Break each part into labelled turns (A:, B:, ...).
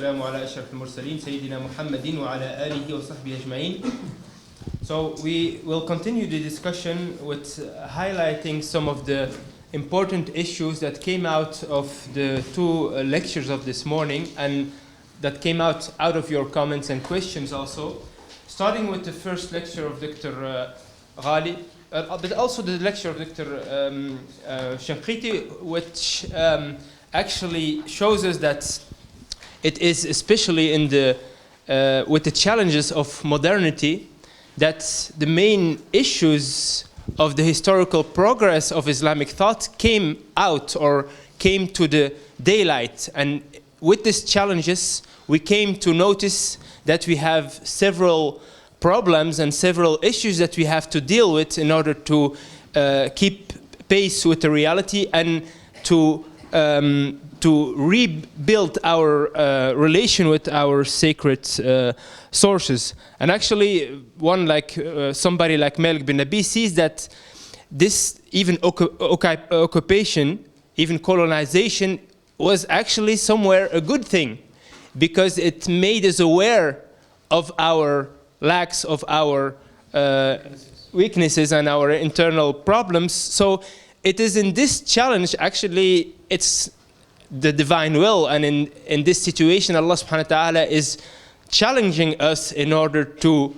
A: والسلام على أشرف المرسلين سيدنا محمد وعلى آله وصحبه أجمعين. So we will continue the discussion with highlighting some of the important issues that came out of the two lectures of this morning and that came out of your comments and questions also. Starting with the first lecture of Dr. Ghaly, but also the lecture of Dr. Shinqiti, which actually shows us that it is especially in the with the challenges of modernity that the main issues of the historical progress of Islamic thought came out or came to the daylight. And with these challenges, we came to notice that we have several problems and several issues that we have to deal with in order to keep pace with the reality and to rebuild our relation with our sacred sources. And actually, one like somebody like Malik bin Nabi sees that this even occupation, even colonization, was actually somewhere a good thing, because it made us aware of our lacks, of our weaknesses and our internal problems. So it is in this challenge, actually, it's the divine will, and in this situation, Allah subhanahu wa ta'ala is challenging us in order to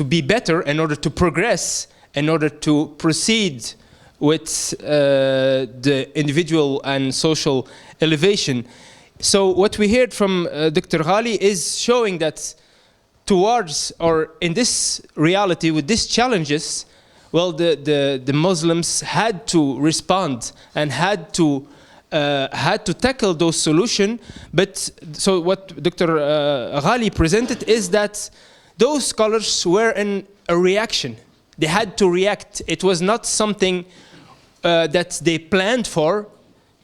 A: be better, in order to progress, in order to proceed with the individual and social elevation. So what we heard from Dr. Ghaly is showing that towards, or in this reality, with these challenges, well, the Muslims had to respond and had to tackle those solutions. But so what Dr. Ghaly presented is that those scholars were in a reaction. They had to react. It was not something that they planned for.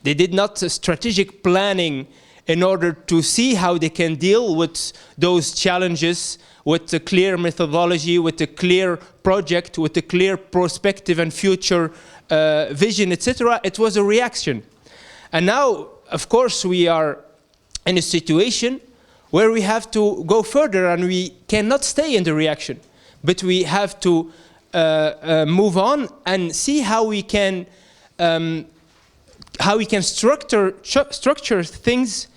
A: They did not strategic planning in order to see how they can deal with those challenges with a clear methodology, with a clear project, with a clear perspective and future vision, etc. It was a reaction. And now, of course, we are in a situation where we have to go further, and we cannot stay in the reaction, but we have to move on and see how we can structure things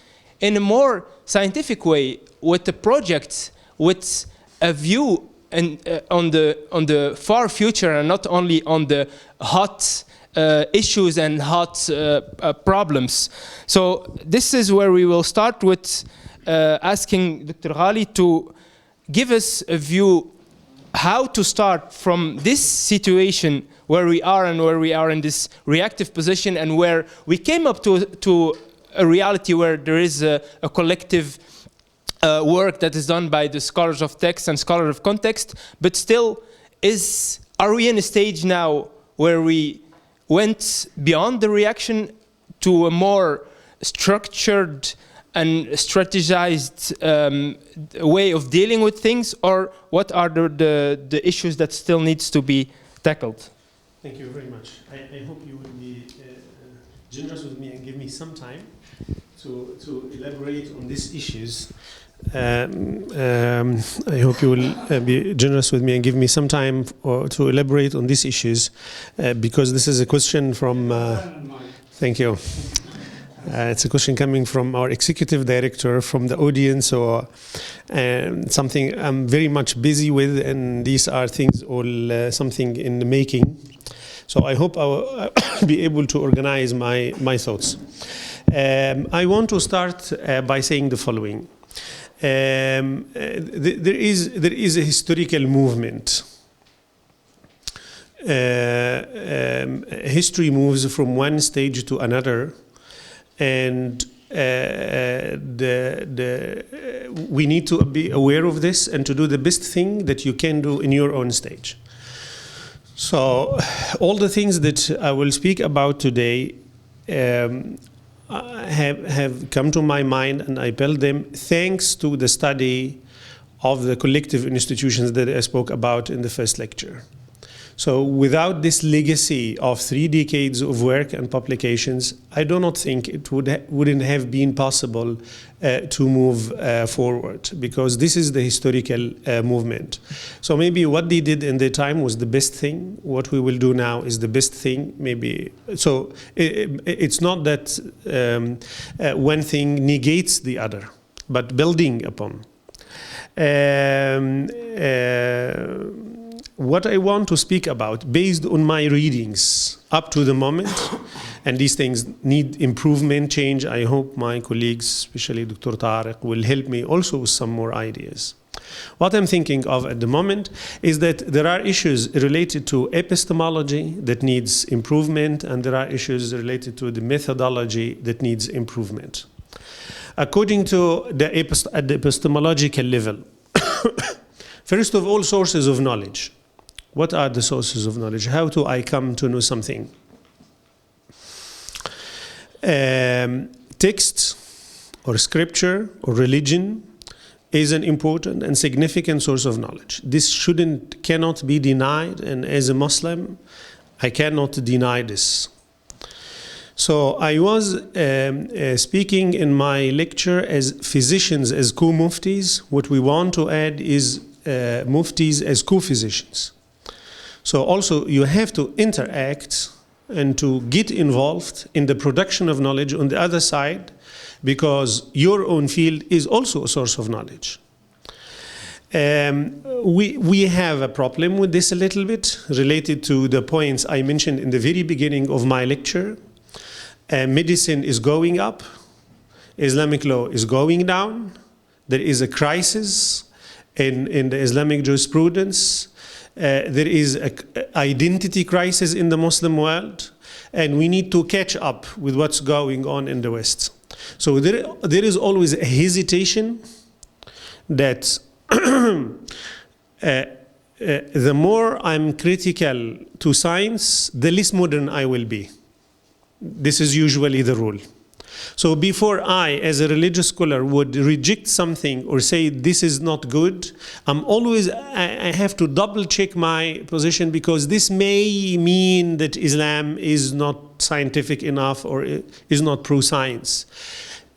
A: in a more scientific way, with the projects, with a view and on the far future, and not only on the hot issues and hot problems. So this is where we will start with asking Dr. Ghaly to give us a view how to start from this situation where we are and where we are in this reactive position, and where we came up to a reality where there is a collective work that is done by the scholars of text and scholars of context, but still, are we in a stage now where we went beyond the reaction to a more structured and strategized way of dealing with things, or what are the issues that still needs to be tackled?
B: Thank you very much. I hope you will be generous with me and give me some time to elaborate on these issues. I hope you will be generous with me and give me some time to elaborate on these issues, because this is a question from... thank you. It's a question coming from our executive director, from the audience, or something I'm very much busy with, and these are things all something in the making. So I hope I will be able to organize my thoughts. I want to start by saying the following. There is a historical movement. History moves from one stage to another, and we need to be aware of this and to do the best thing that you can do in your own stage. So all the things that I will speak about today have come to my mind, and I built them thanks to the study of the collective institutions that I spoke about in the first lecture. So without this legacy of 3 decades of work and publications, I do not think it wouldn't have been possible to move forward, because this is the historical movement. So maybe what they did in their time was the best thing. What we will do now is the best thing, maybe. So it's not that one thing negates the other, but building upon. What I want to speak about, based on my readings up to the moment, and these things need improvement, change. I hope my colleagues, especially Dr. Tariq, will help me also with some more ideas. What I'm thinking of at the moment is that there are issues related to epistemology that needs improvement, and there are issues related to the methodology that needs improvement. According to at the epistemological level, first of all, sources of knowledge. What are the sources of knowledge? How do I come to know something? Text or scripture or religion is an important and significant source of knowledge. This cannot be denied, and as a Muslim, I cannot deny this. So I was speaking in my lecture as physicians, as co-muftis. What we want to add is muftis as co-physicians. So also you have to interact and to get involved in the production of knowledge on the other side, because your own field is also a source of knowledge. We have a problem with this a little bit, related to the points I mentioned in the very beginning of my lecture. Medicine is going up, Islamic law is going down, there is a crisis in the Islamic jurisprudence, there is an identity crisis in the Muslim world, and we need to catch up with what's going on in the West. So there is always a hesitation that the more I'm critical to science, the less modern I will be. This is usually the rule. So before I, as a religious scholar, would reject something or say this is not good, I have to double check my position, because this may mean that Islam is not scientific enough or is not pro-science.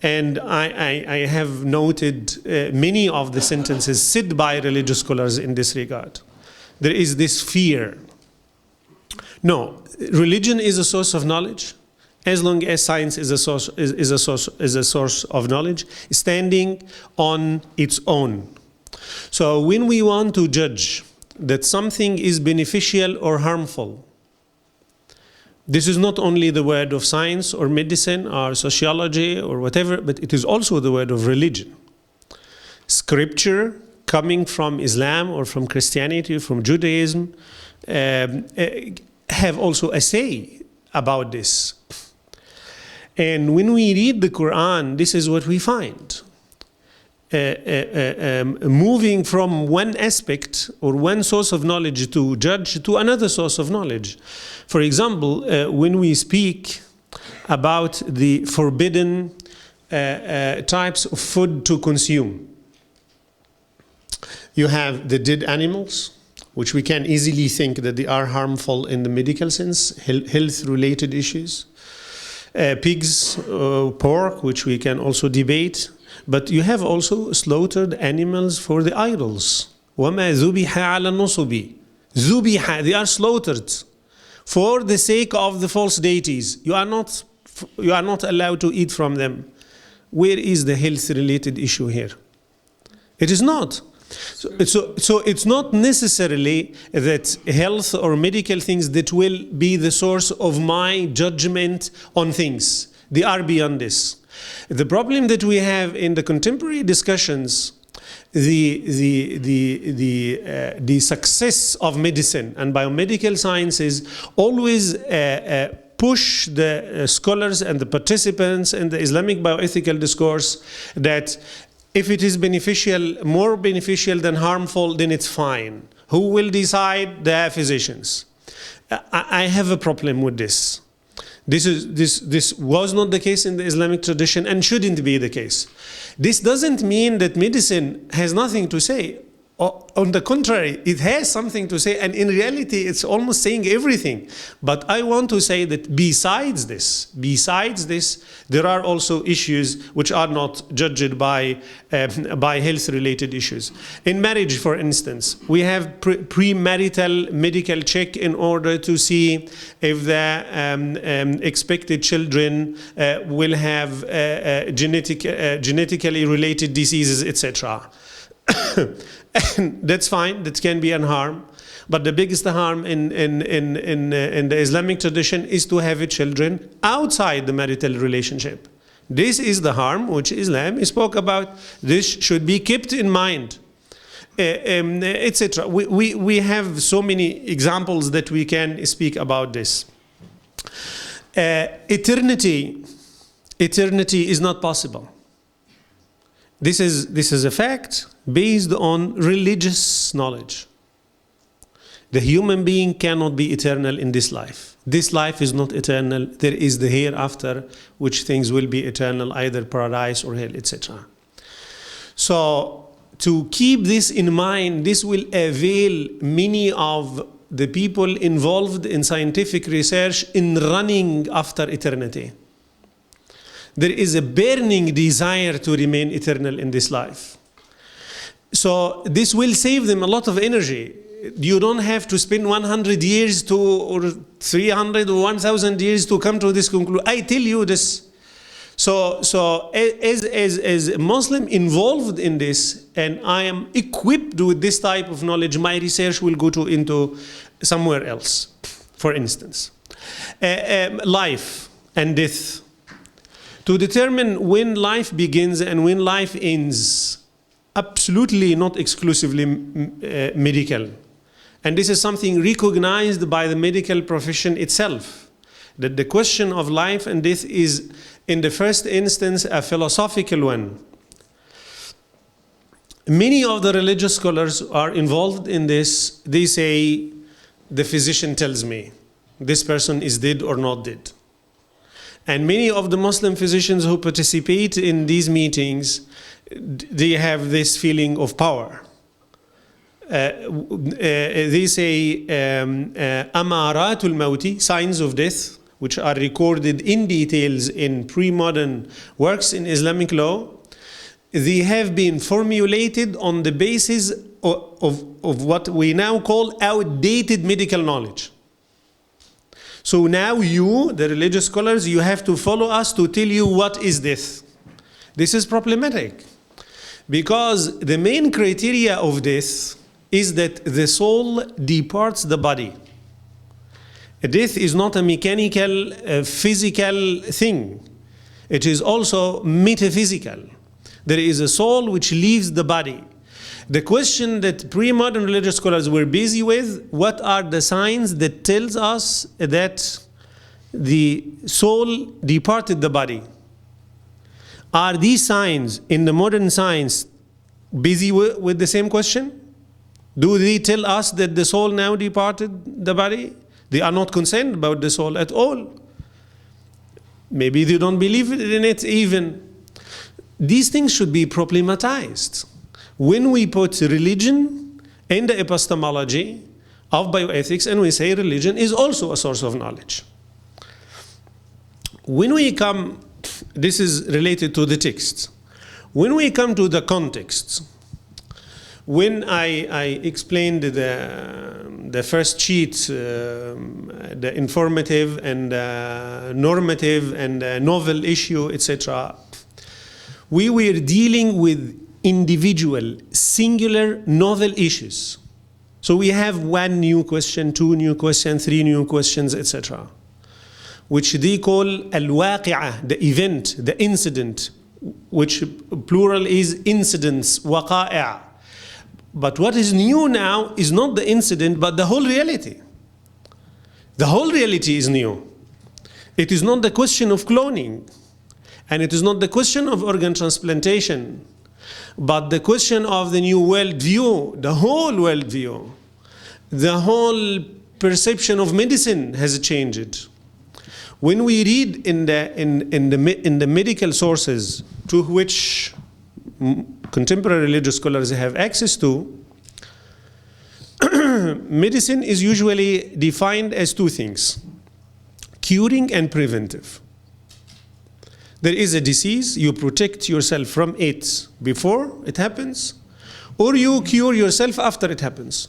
B: And I have noted many of the sentences said by religious scholars in this regard. There is this fear. No, religion is a source of knowledge, as long as science is a source of knowledge, standing on its own. So when we want to judge that something is beneficial or harmful, this is not only the word of science or medicine or sociology or whatever, but it is also the word of religion. Scripture coming from Islam or from Christianity or from Judaism have also a say about this. And when we read the Quran, this is what we find. Moving from one aspect or one source of knowledge to judge to another source of knowledge. For example, when we speak about the forbidden types of food to consume, you have the dead animals, which we can easily think that they are harmful in the medical sense, health-related issues. Pigs, pork, which we can also debate. But you have also slaughtered animals for the idols. وَمَا ذُبِحَ عَلَى النُّصُبِ ذُبِحَ, they are slaughtered for the sake of the false deities. You are not allowed to eat from them. Where is the health-related issue here? It is not. So it's not necessarily that health or medical things that will be the source of my judgment on things. They are beyond this. The problem that we have in the contemporary discussions, the success of medicine and biomedical sciences always push the scholars and the participants in the Islamic bioethical discourse that if it is beneficial, more beneficial than harmful, then it's fine. Who will decide? The physicians. I have a problem with this. This was not the case in the Islamic tradition and shouldn't be the case. This doesn't mean that medicine has nothing to say. On the contrary, it has something to say, and in reality, it's almost saying everything. But I want to say that besides this, there are also issues which are not judged by health-related issues. In marriage, for instance, we have premarital medical check in order to see if the expected children will have genetically related diseases, etc. And that's fine, that can be a harm. But the biggest harm in the Islamic tradition is to have children outside the marital relationship. This is the harm which Islam spoke about. This should be kept in mind, etc. We have so many examples that we can speak about this. Eternity is not possible. This is a fact based on religious knowledge. The human being cannot be eternal in this life. This life is not eternal. There is the hereafter, which things will be eternal, either paradise or hell, etc. So to keep this in mind, this will avail many of the people involved in scientific research in running after eternity. There is a burning desire to remain eternal in this life. So this will save them a lot of energy. You don't have to spend 100 years or 300 or 1,000 years to come to this conclusion. I tell you this. So as a Muslim involved in this, and I am equipped with this type of knowledge, my research will go into somewhere else. For instance, life and death. To determine when life begins and when life ends, absolutely not exclusively medical. And this is something recognized by the medical profession itself, that the question of life and death is, in the first instance, a philosophical one. Many of the religious scholars are involved in this. They say, the physician tells me, this person is dead or not dead. And many of the Muslim physicians who participate in these meetings, they have this feeling of power. They say, amaratul mawti, signs of death, which are recorded in details in pre-modern works in Islamic law. They have been formulated on the basis of what we now call outdated medical knowledge. So now you, the religious scholars, you have to follow us to tell you what is death. This is problematic, because the main criteria of death is that the soul departs the body. Death is not a mechanical, physical thing. It is also metaphysical. There is a soul which leaves the body. The question that pre-modern religious scholars were busy with, what are the signs that tells us that the soul departed the body? Are these signs in the modern science busy with the same question? Do they tell us that the soul now departed the body? They are not concerned about the soul at all. Maybe they don't believe in it even. These things should be problematized. When we put religion in the epistemology of bioethics, and we say religion is also a source of knowledge. When we come, this is related to the text. When we come to the context, when I explained the first sheet, the informative and normative and novel issue, etc., we were dealing with individual, singular, novel issues. So we have one new question, two new questions, three new questions, etc., which they call al-waqi'ah, the event, the incident, which plural is incidents, waqa'i'. But what is new now is not the incident, but the whole reality. The whole reality is new. It is not the question of cloning, and it is not the question of organ transplantation, but the question of the new worldview, the whole worldview. The whole perception of medicine has changed. When we read in the medical sources to which contemporary religious scholars have access to, medicine is usually defined as two things: curing and preventive. There is a disease, you protect yourself from it before it happens, or you cure yourself after it happens.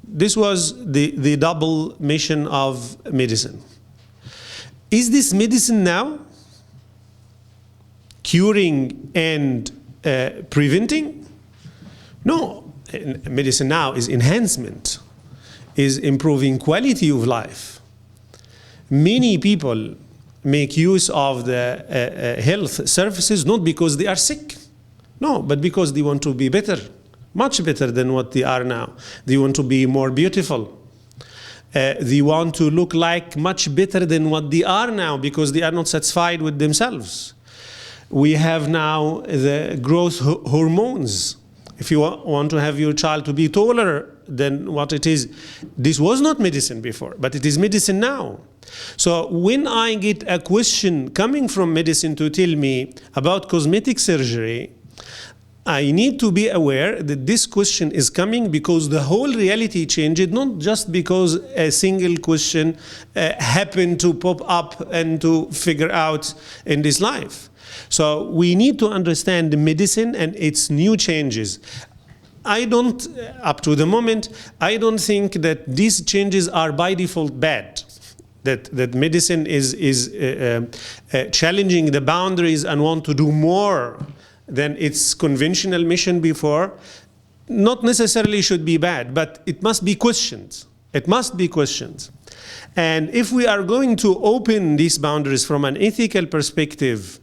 B: This was the double mission of medicine. Is this medicine now? Curing and preventing? No. Medicine now is enhancement, is improving quality of life. Many people make use of the health services not because they are sick, no, but because they want to be better, much better than what they are now. They want to be more beautiful. They want to look like much better than what they are now because they are not satisfied with themselves. We have now the growth hormones. If you want to have your child to be taller than what it is, this was not medicine before, but it is medicine now. So when I get a question coming from medicine to tell me about cosmetic surgery, I need to be aware that this question is coming because the whole reality changed, not just because a single question happened to pop up and to figure out in this life. So we need to understand medicine and its new changes. Up to the moment, I don't think that these changes are by default bad. That medicine is challenging the boundaries and want to do more than its conventional mission before, not necessarily should be bad, but it must be questioned. It must be questioned. And if we are going to open these boundaries from an ethical perspective,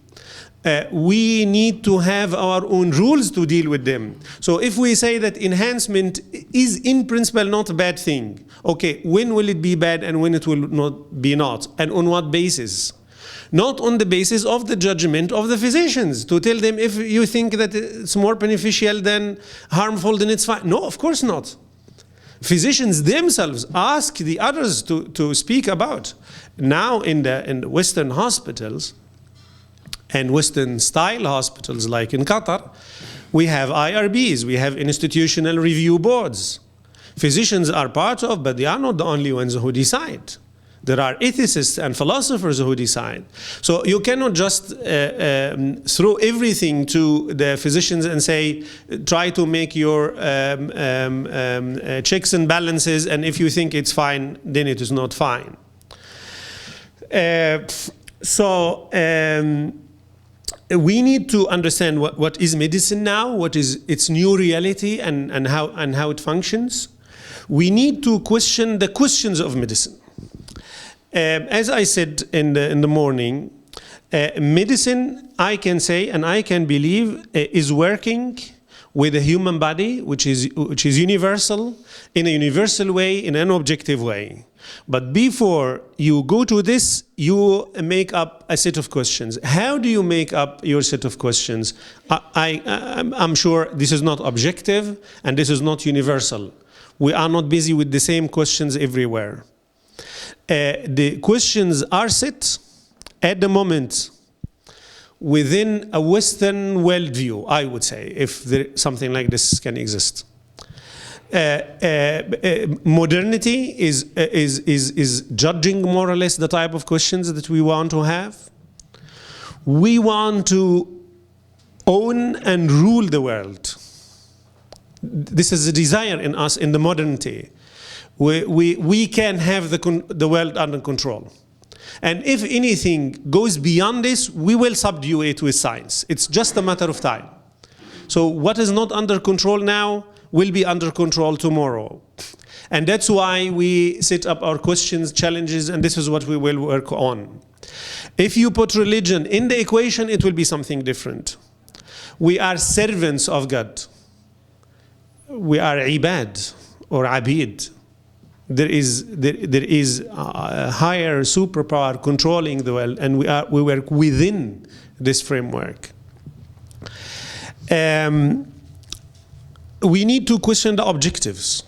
B: we need to have our own rules to deal with them. So if we say that enhancement is in principle not a bad thing, okay, when will it be bad and when it will not be not? And on what basis? Not on the basis of the judgment of the physicians, to tell them if you think that it's more beneficial than harmful, then it's fine. No, of course not. Physicians themselves ask the others to speak about. Now in the Western hospitals, and Western style hospitals like in Qatar, we have IRBs, we have institutional review boards. Physicians are part of, but they are not the only ones who decide. There are ethicists and philosophers who decide. So you cannot just throw everything to the physicians and say, try to make your checks and balances, and if you think it's fine, then it is not fine. We need to understand what is medicine now, what is its new reality, and how it functions. We need to question the questions of medicine. As I said in the morning, medicine, I can say and I can believe, is working with the human body, which is universal, in a universal way, in an objective way. But before you go to this, you make up a set of questions. How do you make up your set of questions? I'm sure this is not objective and this is not universal. We are not busy with the same questions everywhere. The questions are set at the moment within a Western worldview, I would say, if something like this can exist. Modernity is judging more or less the type of questions that we want to have. We want to own and rule the world. This is a desire in us in the modernity. We can have the world under control. And if anything goes beyond this, we will subdue it with science. It's just a matter of time. So what is not under control now will be under control tomorrow. And that's why we set up our questions, challenges, and this is what we will work on. If you put religion in the equation, it will be something different. We are servants of God. We are ibad or abid. There is a higher superpower controlling the world, and we work within this framework. We need to question the objectives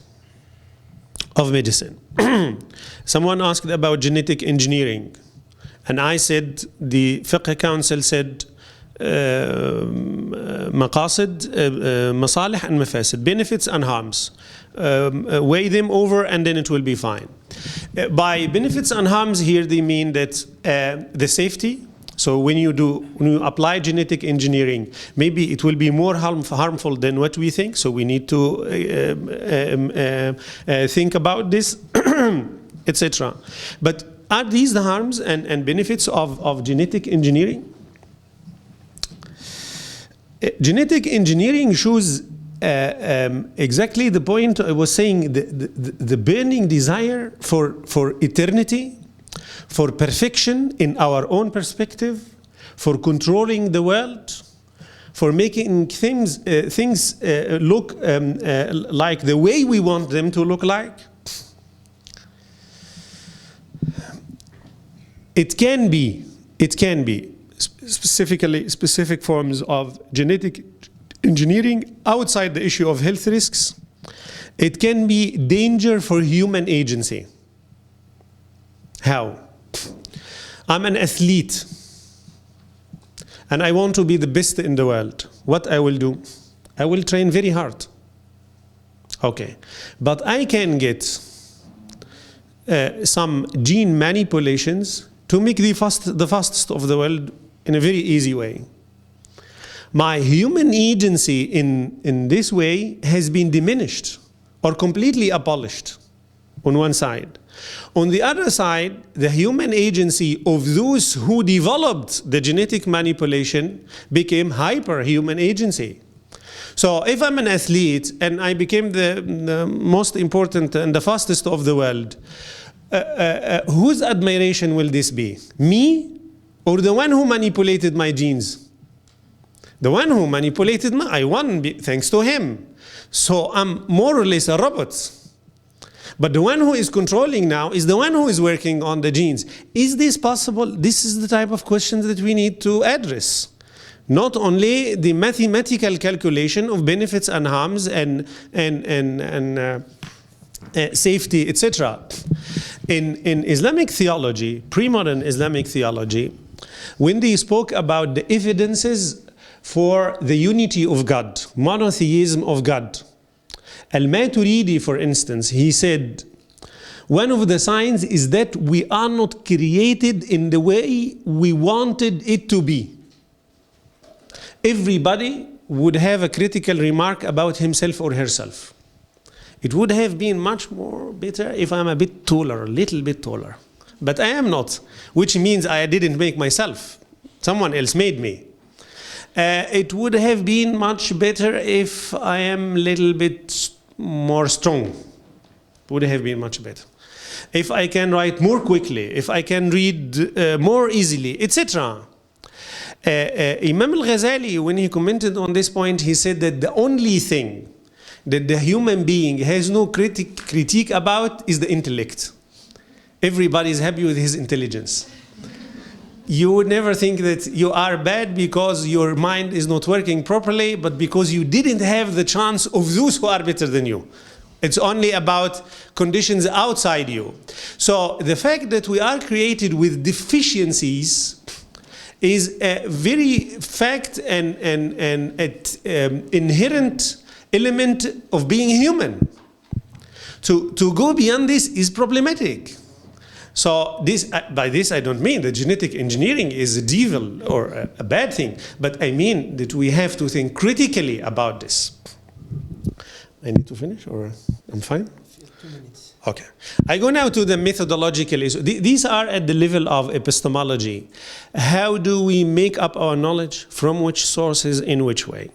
B: of medicine. Someone asked about genetic engineering, and I said, the Fiqh Council said, مقاصد, مصالح and mafasid, benefits and harms. Weigh them over and then it will be fine. By benefits and harms here they mean that the safety. So when you apply genetic engineering, maybe it will be more harmful than what we think. So we need to think about this, etc. But are these the harms and benefits of genetic engineering? Genetic engineering shows exactly the point I was saying, the burning desire for eternity, for perfection in our own perspective, for controlling the world, for making things look like the way we want them to look like. It can be specific forms of genetic engineering outside the issue of health risks. It can be danger for human agency. How? I'm an athlete and I want to be the best in the world. What I will do? I will train very hard. Okay, but I can get some gene manipulations to make the fastest of the world in a very easy way. My human agency in this way has been diminished or completely abolished on one side. On the other side, the human agency of those who developed the genetic manipulation became hyper-human agency. So if I'm an athlete and I became the most important and the fastest of the world, whose admiration will this be? Me or the one who manipulated my genes? The one who manipulated I won thanks to him. So I'm more or less a robot. But the one who is controlling now is the one who is working on the genes. Is this possible? This is the type of questions that we need to address. Not only the mathematical calculation of benefits and harms and safety, etc. In Islamic theology, pre-modern Islamic theology, when they spoke about the evidences for the unity of God, monotheism of God, Al-Maturidi, for instance, he said, one of the signs is that we are not created in the way we wanted it to be. Everybody would have a critical remark about himself or herself. It would have been much more better if I'm a bit taller, a little bit taller. But I am not, which means I didn't make myself. Someone else made me. It would have been much better if I am a little bit more strong. Would have been much better. If I can write more quickly, if I can read more easily, etc. Imam al-Ghazali, when he commented on this point, he said that the only thing that the human being has no critique about is the intellect. Everybody is happy with his intelligence. You would never think that you are bad because your mind is not working properly, but because you didn't have the chance of those who are better than you. It's only about conditions outside you. So the fact that we are created with deficiencies is a very fact and inherent element of being human. To go beyond this is problematic. So this, by this I don't mean that genetic engineering is a devil or a bad thing, but I mean that we have to think critically about this. I need to finish or I'm fine? 2 minutes. Okay. I go now to the methodological issue. These are at the level of epistemology. How do we make up our knowledge? From which sources? In which way?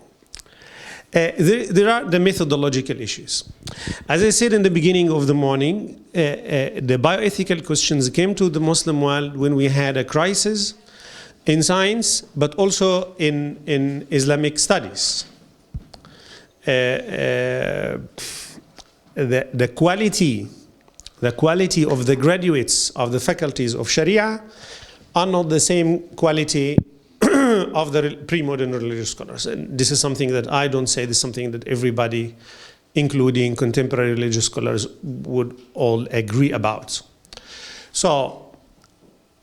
B: There are the methodological issues. As I said in the beginning of the morning, the bioethical questions came to the Muslim world when we had a crisis in science, but also in Islamic studies. The quality of the graduates of the faculties of Sharia are not the same quality of the pre-modern religious scholars. And this is something that I don't say, this is something that everybody, including contemporary religious scholars, would all agree about. So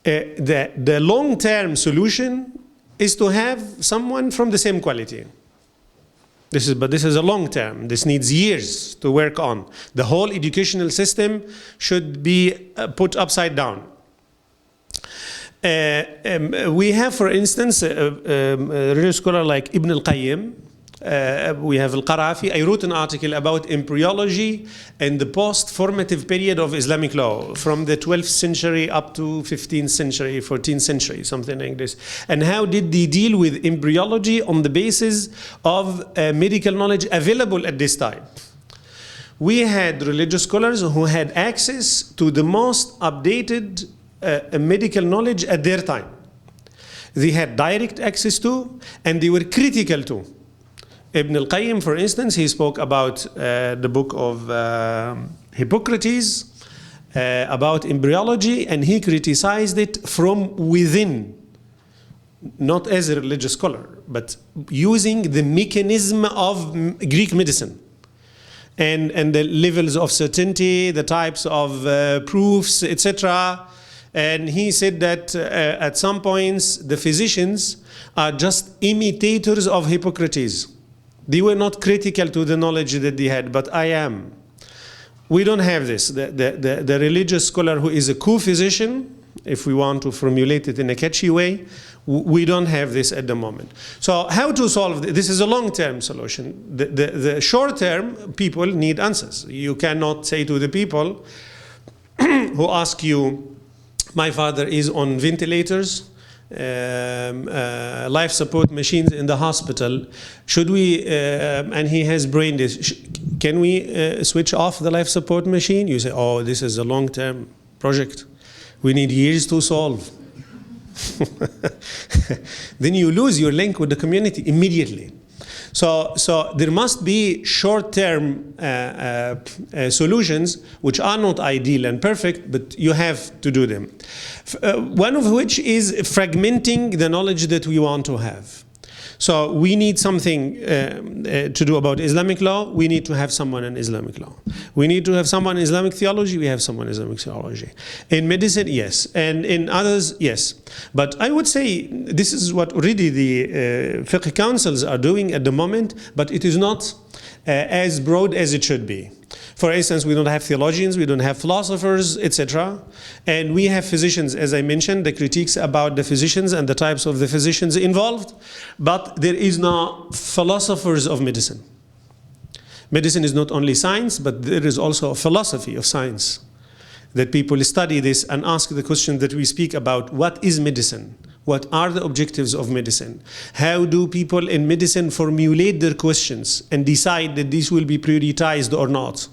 B: the long-term solution is to have someone from the same quality. But this is a long term. This needs years to work on. The whole educational system should be put upside down. We have, for instance, a religious scholar like Ibn al-Qayyim. We have al-Qarafi. I wrote an article about embryology and the post-formative period of Islamic law from the 12th century up to 15th century, 14th century, something like this. And how did they deal with embryology on the basis of medical knowledge available at this time? We had religious scholars who had access to the most updated medical knowledge at their time. They had direct access to, and they were critical to. Ibn al-Qayyim, for instance, he spoke about the book of Hippocrates, about embryology, and he criticized it from within, not as a religious scholar, but using the mechanism of Greek medicine and the levels of certainty, the types of proofs, etc. And he said that at some points the physicians are just imitators of Hippocrates. They were not critical to the knowledge that they had, but I am. We don't have this. The religious scholar who is a co-physician, if we want to formulate it in a catchy way, we don't have this at the moment. So how to solve this? This is a long-term solution. The short-term, people need answers. You cannot say to the people who ask you, my father is on ventilators, life support machines in the hospital, should we, and he has brain disease, can we switch off the life support machine? You say, oh, this is a long-term project. We need years to solve. Then you lose your link with the community immediately. So there must be short-term solutions which are not ideal and perfect, but you have to do them. One of which is fragmenting the knowledge that we want to have. So we need something to do about Islamic law. We need to have someone in Islamic law. We need to have someone in Islamic theology. We have someone in Islamic theology. In medicine, yes. And in others, yes. But I would say this is what already the fiqh councils are doing at the moment, but it is not as broad as it should be. For instance, we don't have theologians, we don't have philosophers, etc. And we have physicians, as I mentioned, the critiques about the physicians and the types of the physicians involved, but there is no philosophers of medicine. Medicine is not only science, but there is also a philosophy of science, that people study this and ask the question that we speak about: what is medicine? What are the objectives of medicine? How do people in medicine formulate their questions and decide that this will be prioritized or not?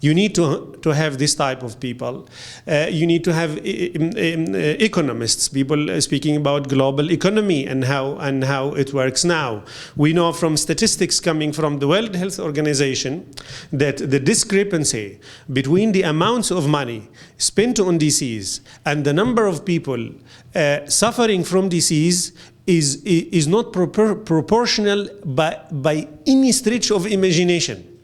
B: You need to have this type of people. You need to have economists, people speaking about global economy and how it works now. We know from statistics coming from the World Health Organization that the discrepancy between the amounts of money spent on disease and the number of people suffering from disease is not proportional by any stretch of imagination.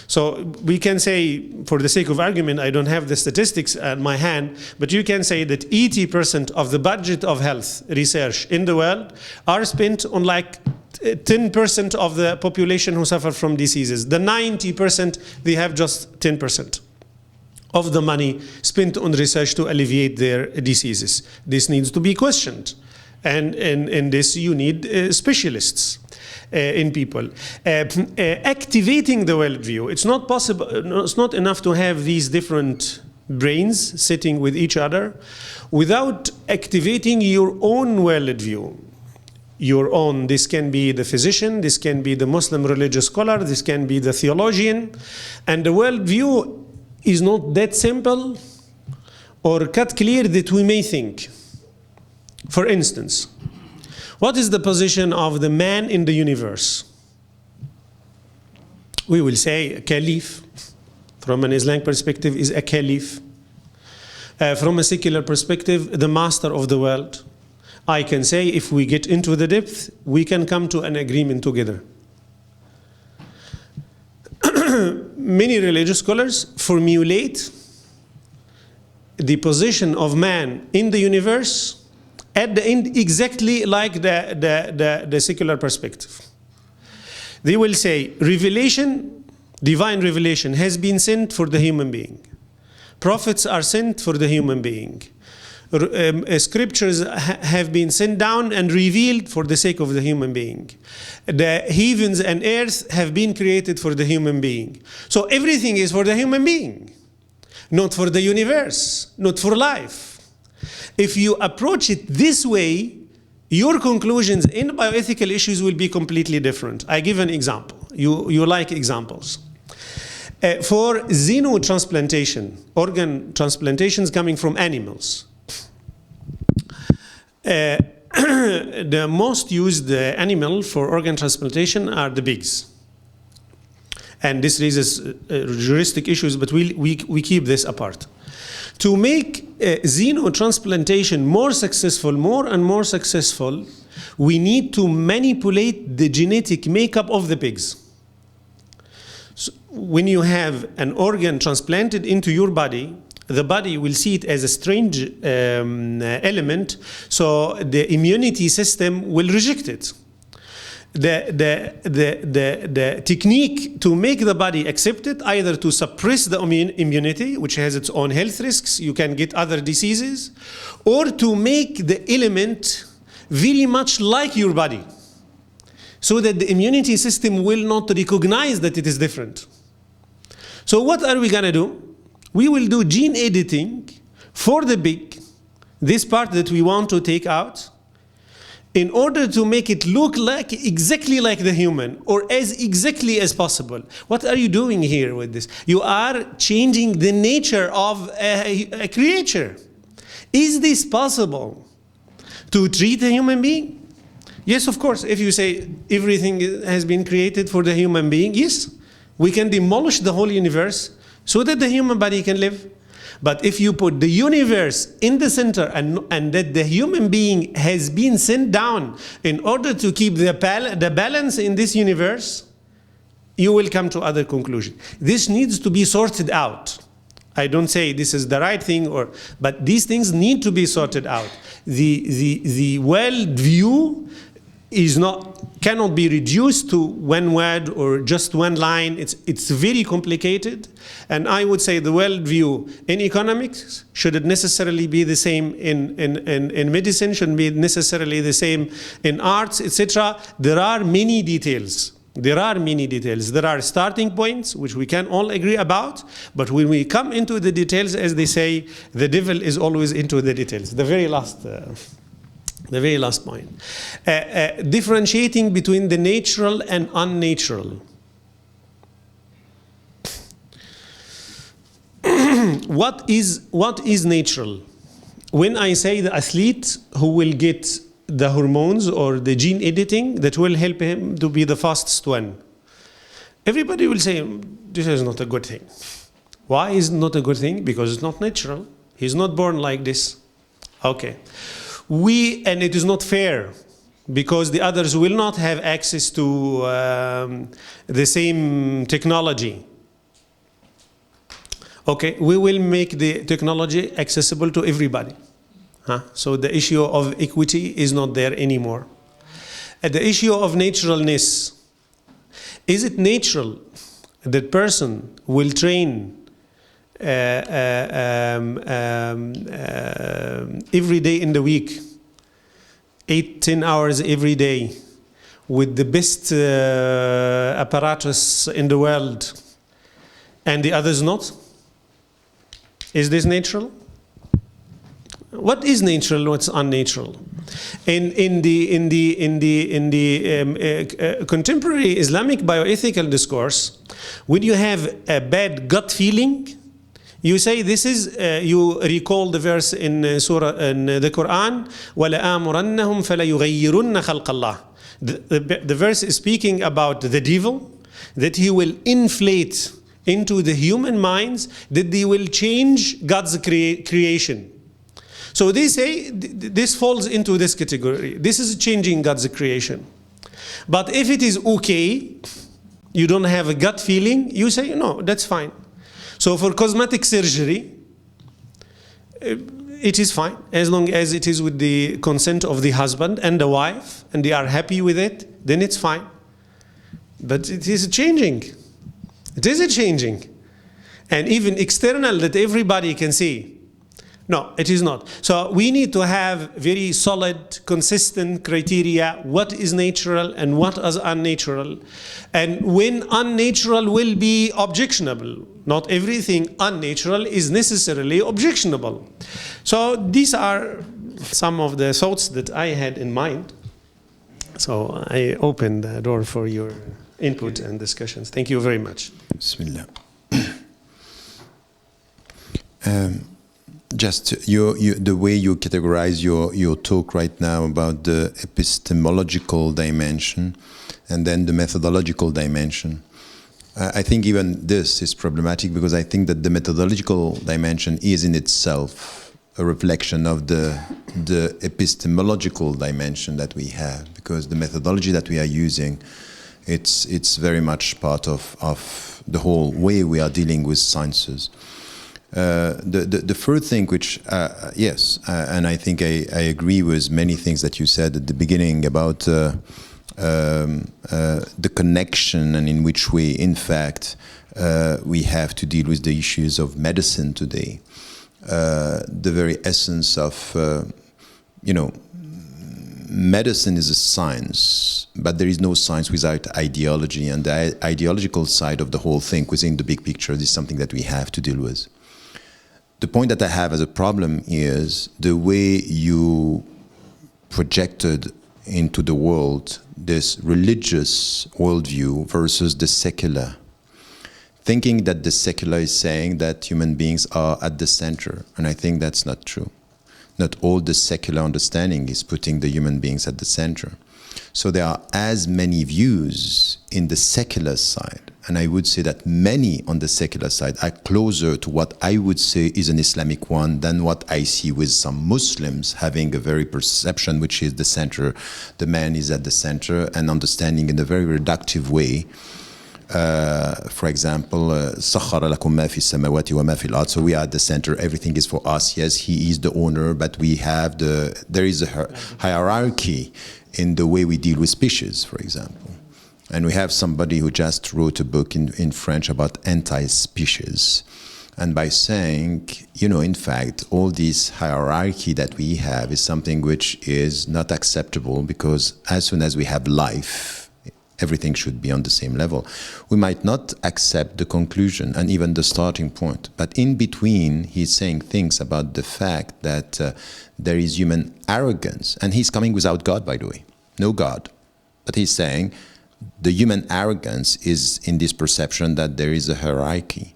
B: So we can say, for the sake of argument, I don't have the statistics at my hand, but you can say that 80% of the budget of health research in the world are spent on like 10% of the population who suffer from diseases. The 90%, they have just 10% of the money spent on research to alleviate their diseases. This needs to be questioned. And in this, you need specialists. In people. Activating the worldview. It's not possible, it's not enough to have these different brains sitting with each other without activating your own worldview. Your own, this can be the physician, this can be the Muslim religious scholar, this can be the theologian. And the worldview is not that simple or cut clear that we may think. For instance, what is the position of the man in the universe? We will say a caliph. From an Islamic perspective, is a caliph. From a secular perspective, the master of the world. I can say, if we get into the depth, we can come to an agreement together. Many religious scholars formulate the position of man in the universe at the end exactly like the secular perspective. They will say revelation, divine revelation has been sent for the human being. Prophets are sent for the human being. Scriptures have been sent down and revealed for the sake of the human being. The heavens and earth have been created for the human being. So everything is for the human being, not for the universe, not for life. If you approach it this way, your conclusions in bioethical issues will be completely different. I give an example. You like examples. For xenotransplantation, organ transplantations coming from animals, the most used animal for organ transplantation are the pigs. And this raises juristic issues, but we keep this apart. To make xenotransplantation more successful, more and more successful, we need to manipulate the genetic makeup of the pigs. So when you have an organ transplanted into your body, the body will see it as a strange element, so the immunity system will reject it. The technique to make the body accept it, either to suppress the immunity, which has its own health risks, you can get other diseases, or to make the element very much like your body, so that the immunity system will not recognize that it is different. So what are we going to do? We will do gene editing for the pig, this part that we want to take out, in order to make it look like exactly like the human, or as exactly as possible. What are you doing here with this? You are changing the nature of a creature. Is this possible to treat a human being? Yes, of course. If you say everything has been created for the human being, yes, we can demolish the whole universe so that the human body can live. But if you put the universe in the center and that the human being has been sent down in order to keep the balance in this universe, you will come to other conclusions. This needs to be sorted out. I don't say this is the right thing, but these things need to be sorted out. The world view cannot be reduced to one word or just one line. It's very complicated, and I would say the worldview in economics shouldn't necessarily be the same in medicine, shouldn't be necessarily the same in arts, etc. There are many details. There are starting points which we can all agree about, but when we come into the details, as they say, the devil is always into the details. The very last point. Differentiating between the natural and unnatural. What is natural? When I say the athlete who will get the hormones or the gene editing that will help him to be the fastest one, everybody will say this is not a good thing. Why is it not a good thing? Because it's not natural. He's not born like this. Okay. And it is not fair, because the others will not have access to the same technology. Okay, we will make the technology accessible to everybody. So the issue of equity is not there anymore. The issue of naturalness. Is it natural that person will train every day in the week, 8-10 hours every day, with the best apparatus in the world, and the others not? Is this natural? What is natural? What's unnatural? In the contemporary Islamic bioethical discourse, when you have a bad gut feeling, you say this is, you recall the verse in Surah in the Quran, وَلَآمُرَنَّهُمْ فَلَيُغَيِّرُنَّ خَلْقَ اللَّهِ. The verse is speaking about the devil, that he will inflate into the human minds, that they will change God's creation. So they say this falls into this category. This is changing God's creation. But if it is okay, you don't have a gut feeling, you say, no, that's fine. So for cosmetic surgery, it is fine as long as it is with the consent of the husband and the wife and they are happy with it, then it's fine. But it is changing. It is changing. And even external that everybody can see. No, it is not. So we need to have very solid, consistent criteria, what is natural and what is unnatural. And when unnatural will be objectionable. Not everything unnatural is necessarily objectionable. So these are some of the thoughts that I had in mind. So I open the door for your input and discussions. Thank you very much.
C: Bismillah. Just the way you categorize your talk right now about the epistemological dimension and then the methodological dimension. I think even this is problematic because I think that the methodological dimension is in itself a reflection of the epistemological dimension that we have, because the methodology that we are using, it's very much part of the whole way we are dealing with sciences. The first thing which, yes, and I think I agree with many things that you said at the beginning about the connection and in which way, in fact, we have to deal with the issues of medicine today. The very essence of, medicine is a science, but there is no science without ideology, and the ideological side of the whole thing within the big picture is something that we have to deal with. The point that I have as a problem is the way you projected into the world this religious worldview versus the secular. Thinking that the secular is saying that human beings are at the center, and I think that's not true. Not all the secular understanding is putting the human beings at the center. So there are as many views in the secular side, and I would say that many on the secular side are closer to what I would say is an Islamic one than what I see with some Muslims having a very perception which is the center, the man is at the center, and understanding in a very reductive way. For example, سَخَّرَ لَكُم مَا فِي السَّمَاوَاتِ وَمَا فِي الْأَرْضِ. So we are at the center, everything is for us. Yes, he is the owner, but we have there is a hierarchy in the way we deal with species, for example. And we have somebody who just wrote a book in French about anti-species. And by saying, in fact, all this hierarchy that we have is something which is not acceptable, because as soon as we have life, everything should be on the same level. We might not accept the conclusion and even the starting point, but in between, he's saying things about the fact that there is human arrogance, and he's coming without God, by the way, no God, but he's saying the human arrogance is in this perception that there is a hierarchy.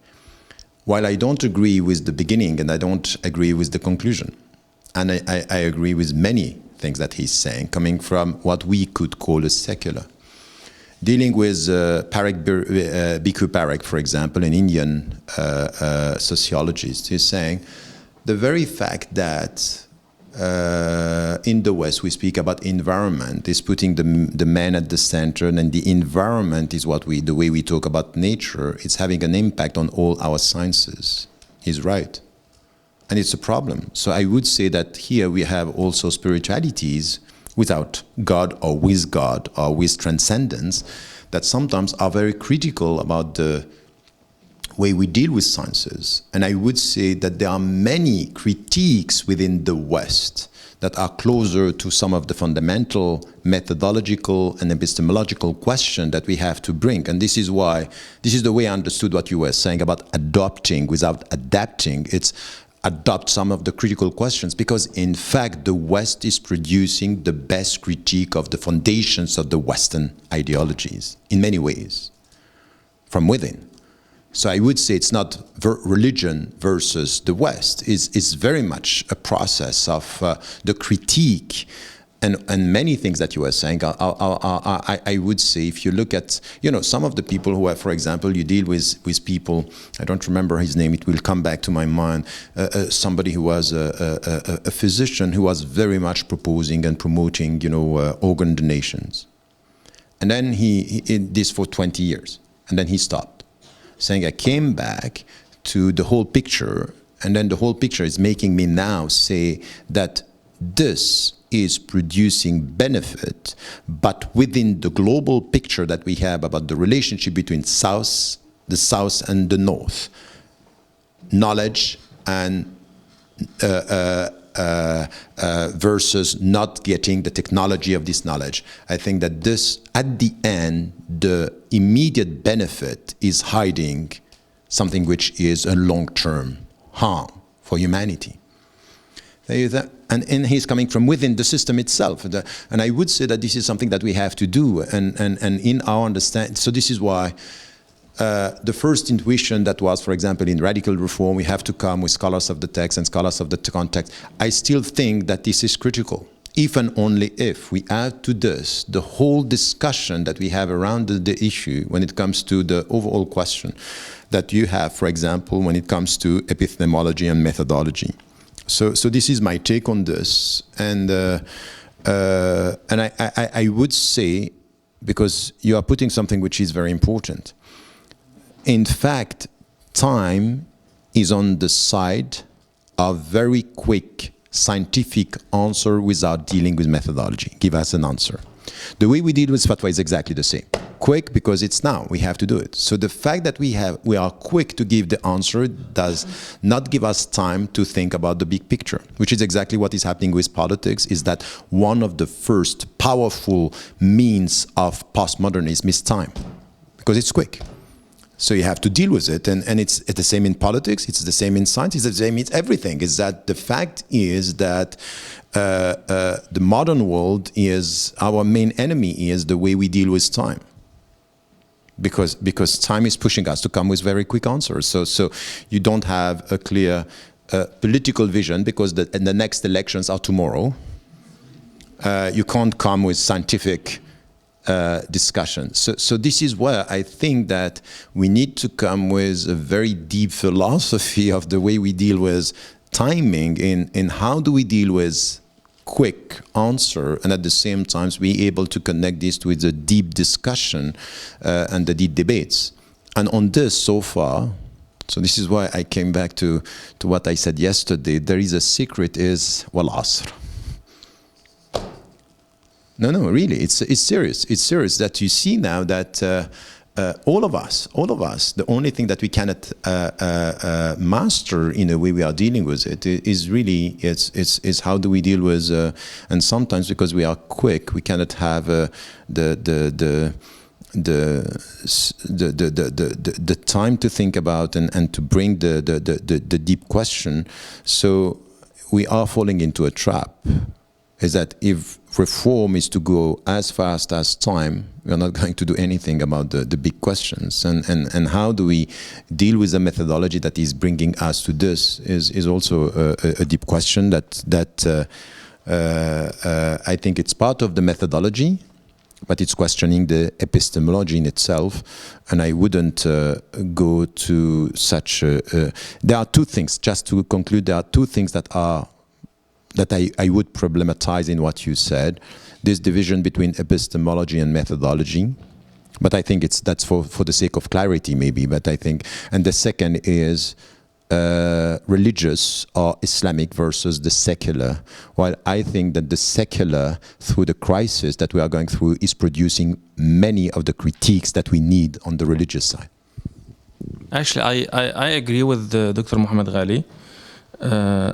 C: While I don't agree with the beginning and I don't agree with the conclusion, and I agree with many things that he's saying, coming from what we could call a secular. Dealing with Bhikkhu Parekh, for example, an Indian sociologist, is saying the very fact that in the West we speak about environment is putting the man at the center, and the environment is the way we talk about nature. It's having an impact on all our sciences. He's right, and it's a problem. So I would say that here we have also spiritualities without God or with transcendence, that sometimes are very critical about the way we deal with sciences. And I would say that there are many critiques within the West that are closer to some of the fundamental methodological and epistemological questions that we have to bring. And this is the way I understood what you were saying about adopting without adapting. It's adopt some of the critical questions, because in fact the West is producing the best critique of the foundations of the Western ideologies in many ways from within. So I would say it's not religion versus the West. It's very much a process of the critique and many things that you were saying. I would say, if you look at, some of the people who are, for example, you deal with people, I don't remember his name, it will come back to my mind, somebody who was a physician who was very much proposing and promoting, organ donations. And then he did this for 20 years, and then he stopped, saying, I came back to the whole picture, And then the whole picture is making me now say that this is producing benefit, but within the global picture that we have about the relationship between the South and the North, knowledge and versus not getting the technology of this knowledge. I think that this, at the end, the immediate benefit is hiding something which is a long-term harm for humanity. And he's coming from within the system itself. And I would say that this is something that we have to do. And in our understanding, so this is why the first intuition that was, for example, in radical reform, we have to come with scholars of the text and scholars of the context. I still think that this is critical, if and only if we add to this the whole discussion that we have around the issue when it comes to the overall question that you have, for example, when it comes to epistemology and methodology. So this is my take on this, and I would say, because you are putting something which is very important. In fact, time is on the side of very quick scientific answer without dealing with methodology. Give us an answer. The way we deal with fatwa is exactly the same. Quick because it's now, we have to do it. So the fact that we are quick to give the answer does not give us time to think about the big picture, which is exactly what is happening with politics, is that one of the first powerful means of postmodernism is time, because it's quick. So you have to deal with it, and it's the same in politics, it's the same in science, it's the same in everything. Is that the fact is that the modern world is, our main enemy is the way we deal with time. Because time is pushing us to come with very quick answers. So you don't have a clear political vision, because the next elections are tomorrow. You can't come with scientific discussion. So this is where I think that we need to come with a very deep philosophy of the way we deal with timing in how do we deal with quick answer, and at the same time be able to connect this with the deep discussion and the deep debates. And on this so far, so this is why I came back to what I said yesterday, there is a secret, is wal-asr. No, really, it's serious. It's serious that you see now that all of us, the only thing that we cannot master in the way we are dealing with it is really, it's how do we deal with, and sometimes because we are quick, we cannot have the time to think about and to bring the deep question. So we are falling into a trap. Is that if reform is to go as fast as time, we are not going to do anything about the big questions. And how do we deal with the methodology that is bringing us to this is also a deep question that I think it's part of the methodology, but it's questioning the epistemology in itself. And I wouldn't go to such there are two things, just to conclude, there are two things that I would problematize in what you said. This division between epistemology and methodology, but I think that's for the sake of clarity maybe, but I think, and the second is religious or Islamic versus the secular, while I think that the secular, through the crisis that we are going through, is producing many of the critiques that we need on the religious side.
D: Actually, I agree with Dr. Mohammed Ghaly,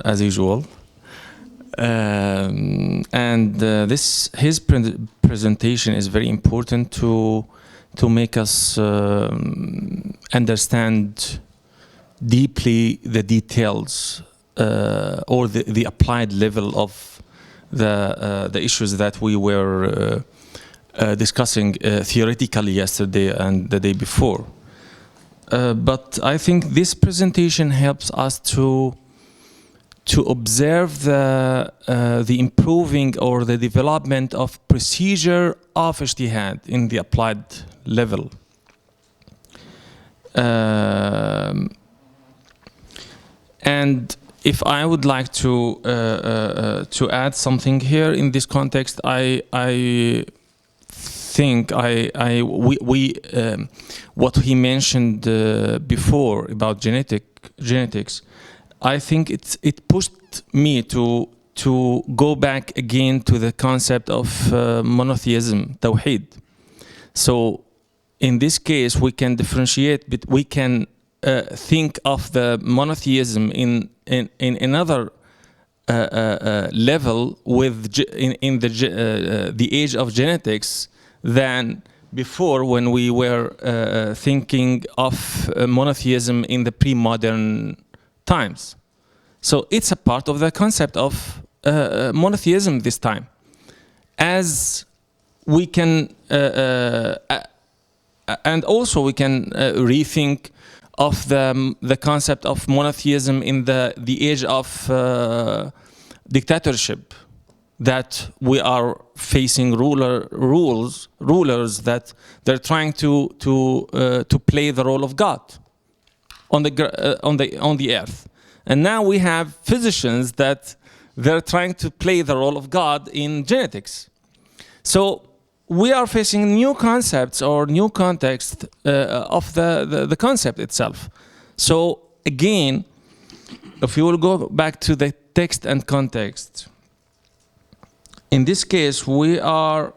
D: as usual. His presentation is very important to make us understand deeply the details or the applied level of the issues that we were discussing theoretically yesterday and the day before. But I think this presentation helps us to observe the improving or the development of procedure of Ijtihad in the applied level. And if I would like to add something here in this context, I think what he mentioned before about genetics. I think it pushed me to go back again to the concept of monotheism, tawheed. So in this case, we can differentiate, but we can think of the monotheism in another level with in the age of genetics than before, when we were thinking of monotheism in the pre-modern times. So it's a part of the concept of monotheism this time, as we can and also we can rethink of the concept of monotheism in the age of dictatorship, that we are facing rulers that they're trying to play the role of God on the earth. And now we have physicians that they're trying to play the role of God in genetics. So we are facing new concepts or new context of the concept itself. So again, if you will go back to the text and context, in this case, I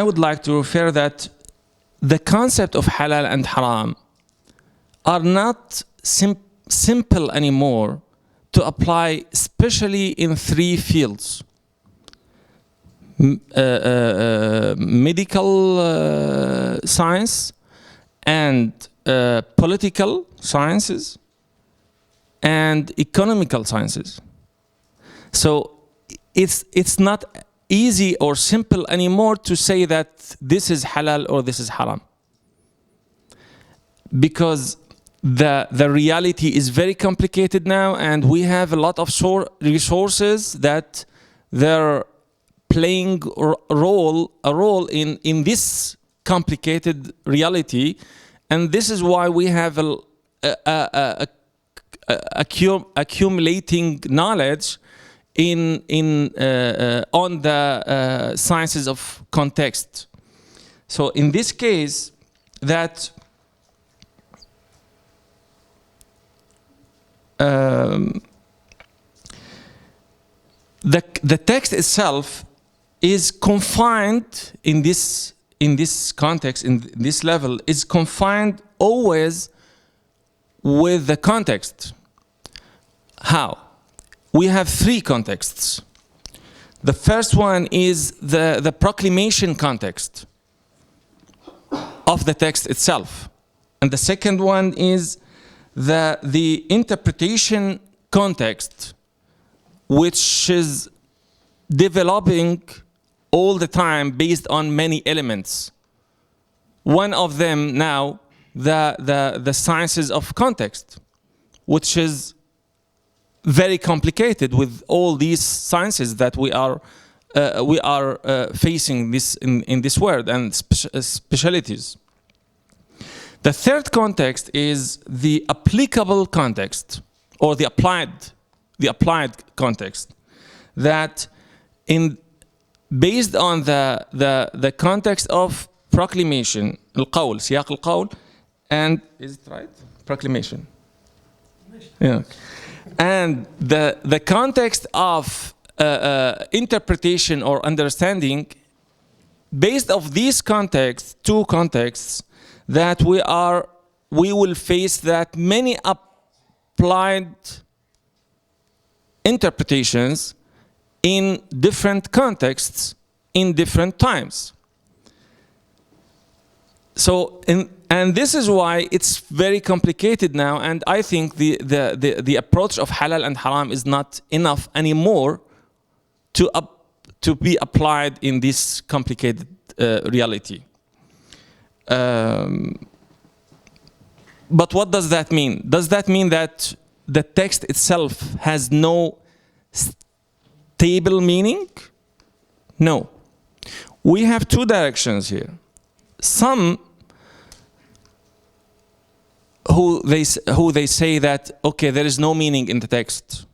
D: would like to refer that the concept of halal and haram are not simple anymore to apply, especially in three fields: medical science, and political sciences, and economical sciences. So it's not easy or simple anymore to say that this is halal or this is haram, because the reality is very complicated now, and we have a lot of resources that they're playing a role in this complicated reality. And this is why we have accumulating knowledge on the sciences of context. So in this case, that the text itself is confined in this context, in this level, is confined always with the context. How? We have three contexts. The first one is the proclamation context of the text itself. And the second one is the interpretation context, which is developing all the time based on many elements. One of them now, the sciences of context, which is very complicated with all these sciences that we are facing in this world, and specialities. The third context is the applicable context, or the applied context, that based on the context of proclamation, القول, سياق القول, and is it right? Proclamation. Yeah. And the context of interpretation or understanding, based of these contexts, two contexts, that we will face that many applied interpretations in different contexts in different times. So, and this is why it's very complicated now, and I think the approach of halal and haram is not enough anymore to be applied in this complicated reality. But what does that mean? Does that mean that the text itself has no stable meaning? No. We have two directions here. Some who they say that, okay, there is no meaning in the text.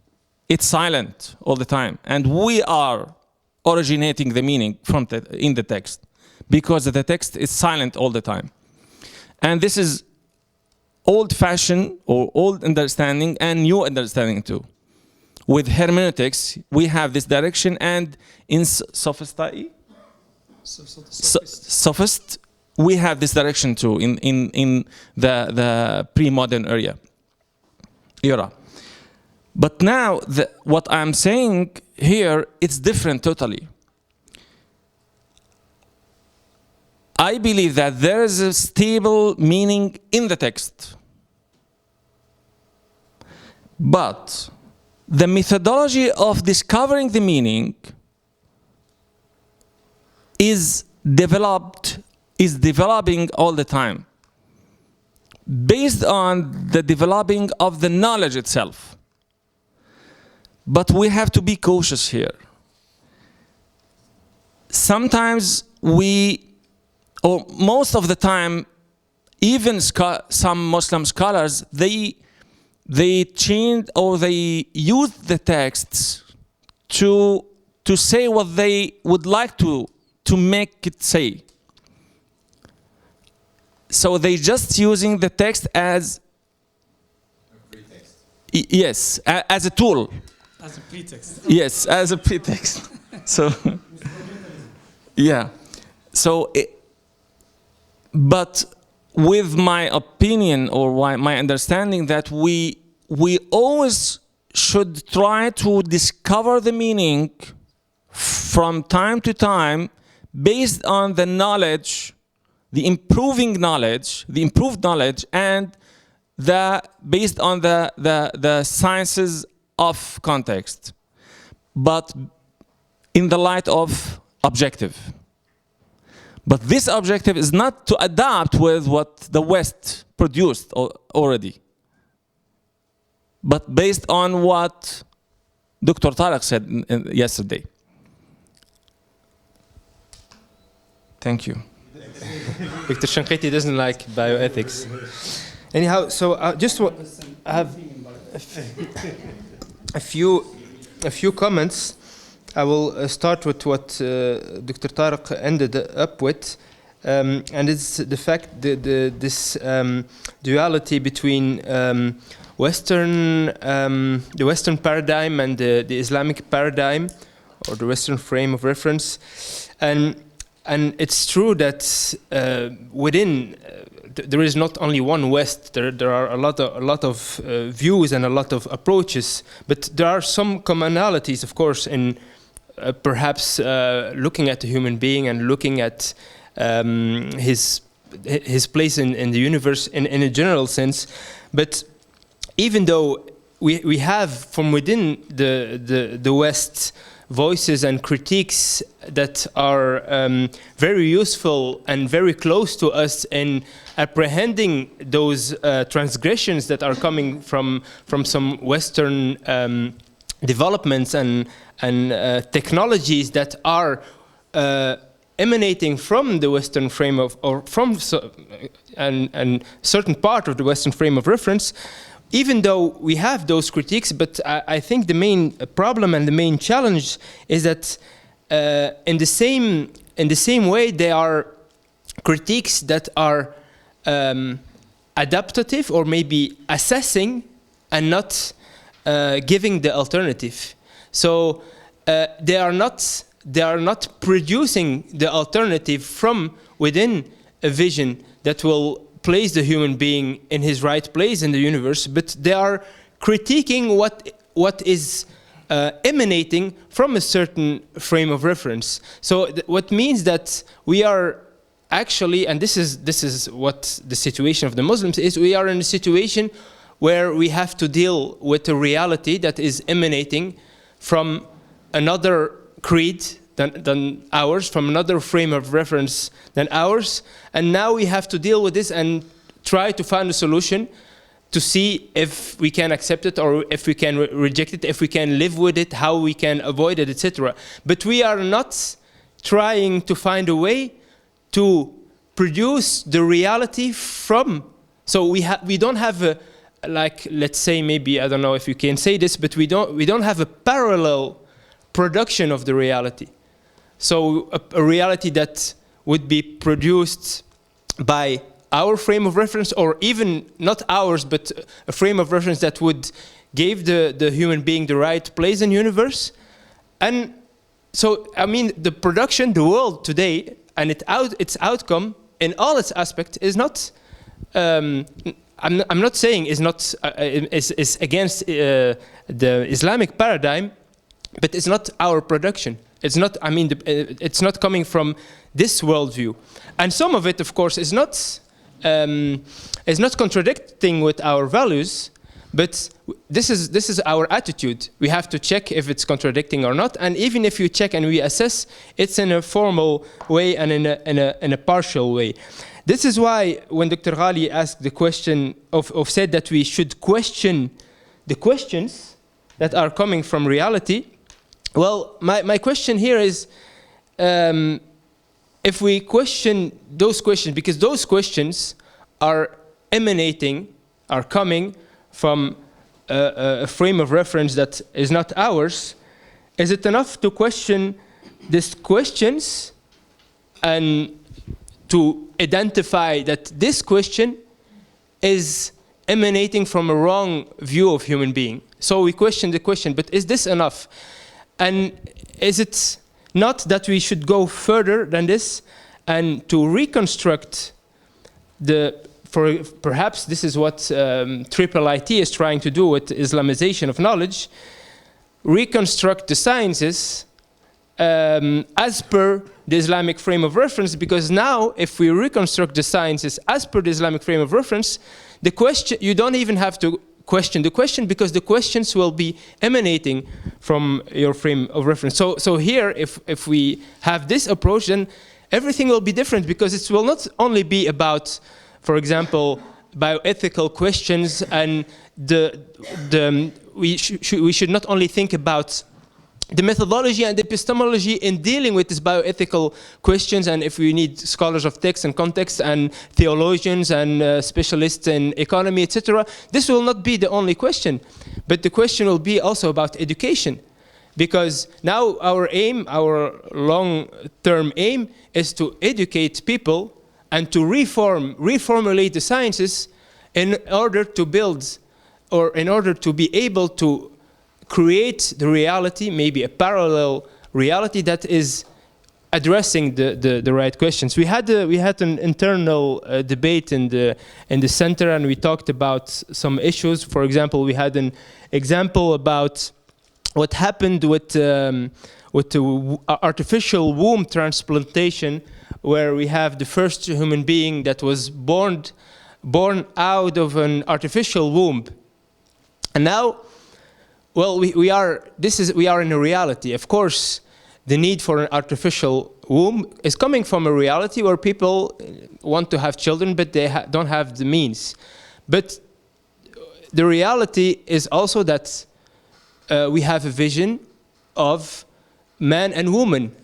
D: It's silent all the time, and we are originating the meaning in the text, because the text is silent all the time. And this is old-fashioned or old understanding and new understanding too. With hermeneutics, we have this direction, and in sophist, we have this direction too in the pre-modern era. But now, what I'm saying here, it's different totally. I believe that there is a stable meaning in the text. But the methodology of discovering the meaning is developing all the time, based on the developing of the knowledge itself. But we have to be cautious here. Sometimes or most of the time, even some Muslim scholars, they change or they use the texts to say what they would like to make it say. So they just using the text as a pretext. Yes, as a tool.
E: As a pretext.
D: Yes, as a pretext. So, yeah. So, but with my opinion or my understanding that we always should try to discover the meaning from time to time based on the knowledge, the improved knowledge, and based on the sciences of context, but in the light of objective. But this objective is not to adapt with what the West produced already, but based on what Dr. Tariq said yesterday. Thank you.
A: Dr. Shinqiti doesn't like bioethics. Anyhow, so I have a few comments. I will start with what Dr. Tariq ended up with, and it's the fact that this duality between the Western paradigm and the Islamic paradigm, or the Western frame of reference, and it's true that within there is not only one West. There are a lot of views and a lot of approaches, but there are some commonalities, of course, in perhaps looking at the human being and looking at his place in the universe in a general sense. But even though we have from within the West voices and critiques that are very useful and very close to us in apprehending those transgressions that are coming from some Western developments and technologies that are emanating from the Western frame of, or from and certain part of the Western frame of reference. Even though we have those critiques, but I think the main problem and the main challenge is that in the same way, they are critiques that are adaptative or maybe assessing and not giving the alternative. So they are not producing the alternative from within a vision that will place the human being in his right place in the universe, but they are critiquing what is emanating from a certain frame of reference. So what means that we are actually, and this is what the situation of the Muslims is, we are in a situation where we have to deal with a reality that is emanating from another creed than ours, from another frame of reference than ours, and now we have to deal with this and try to find a solution to see if we can accept it or if we can reject it, if we can live with it, how we can avoid it, etc. But we are not trying to find a way to produce the reality from. So we don't have a, like, let's say, maybe, I don't know if you can say this, but we don't have a parallel production of the reality. So a reality that would be produced by our frame of reference, or even not ours, but a frame of reference that would give the human being the right place in the universe. And so, I mean, the production, the world today, and its outcome in all its aspects is not, I'm not saying is not, is against the Islamic paradigm, but it's not our production. It's not, I mean, it's not coming from this worldview. And some of it, of course, is not contradicting with our values, but this is our attitude. We have to check if it's contradicting or not. And even if you check and we assess, it's in a formal way and in a partial way. This is why when Dr. Ghaly asked the question of said that we should question the questions that are coming from reality, well, my question here is, if we question those questions, because those questions are emanating, are coming from a frame of reference that is not ours, is it enough to question these questions and to identify that this question is emanating from a wrong view of human being? So we question the question, but is this enough? And is it not that we should go further than this and to reconstruct perhaps this is what IIIT is trying to do with Islamization of knowledge, reconstruct the sciences as per the Islamic frame of reference, because now if we reconstruct the sciences as per the Islamic frame of reference, the question, you don't even have to question the question, because the questions will be emanating from your frame of reference. So here, if we have this approach, then everything will be different, because it will not only be about, for example, bioethical questions, and we should not only think about the methodology and the epistemology in dealing with these bioethical questions, and if we need scholars of text and context and theologians and specialists in economy, etc. This will not be the only question, but the question will be also about education, because now our aim, our long-term aim, is to educate people and to reformulate the sciences in order to build, or in order to be able to create the reality, maybe a parallel reality that is addressing the right questions. We had an internal debate in the center, and we talked about some issues. For example, we had an example about what happened with the artificial womb transplantation, where we have the first human being that was born out of an artificial womb, and now, well, we are in a reality. Of course, the need for an artificial womb is coming from a reality where people want to have children, but they don't have the means. But the reality is also that we have a vision of man and woman,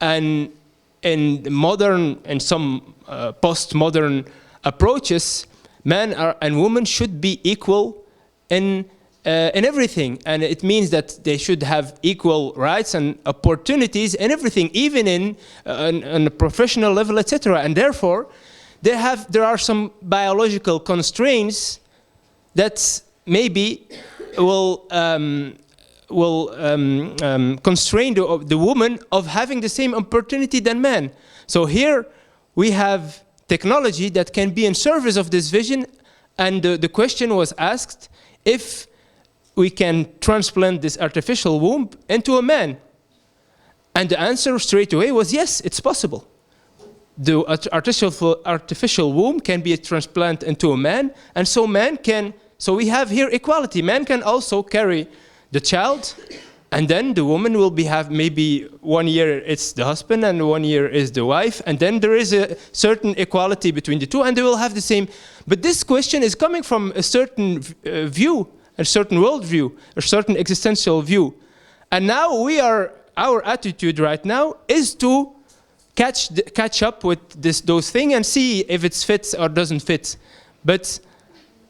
A: and in modern and some postmodern approaches, man and woman should be equal in everything, and it means that they should have equal rights and opportunities in everything, even in on a professional level, etc. And therefore, there are some biological constraints that maybe will constrain the woman of having the same opportunity than man. So here we have technology that can be in service of this vision, and the question was asked if we can transplant this artificial womb into a man. And the answer straight away was yes, it's possible. The artificial womb can be transplanted into a man, and so we have here equality. Man can also carry the child, and then the woman will have maybe 1 year it's the husband and 1 year is the wife, and then there is a certain equality between the two, and they will have the same. But this question is coming from a certain view, a certain worldview, a certain existential view. And now our attitude right now is to catch up with those things and see if it fits or doesn't fit. But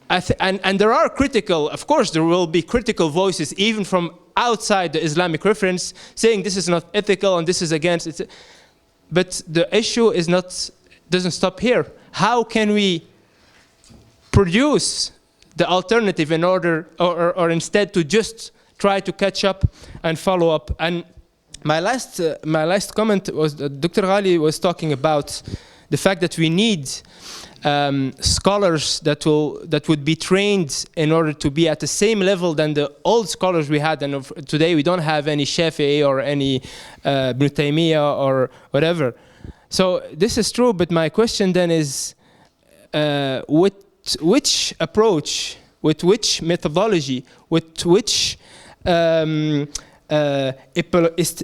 A: and there are critical, of course, there will be critical voices even from outside the Islamic reference saying this is not ethical and this is against it. But the issue doesn't stop here. how can we produce the alternative in order, or instead to just try to catch up and follow up. And my last comment was that Dr. Ghaly was talking about the fact that we need scholars that would be trained in order to be at the same level than the old scholars we had. And today we don't have any Shafi'i or any Ibn Taymiyyah or whatever. So this is true, but my question then is, which approach, with which methodology, with which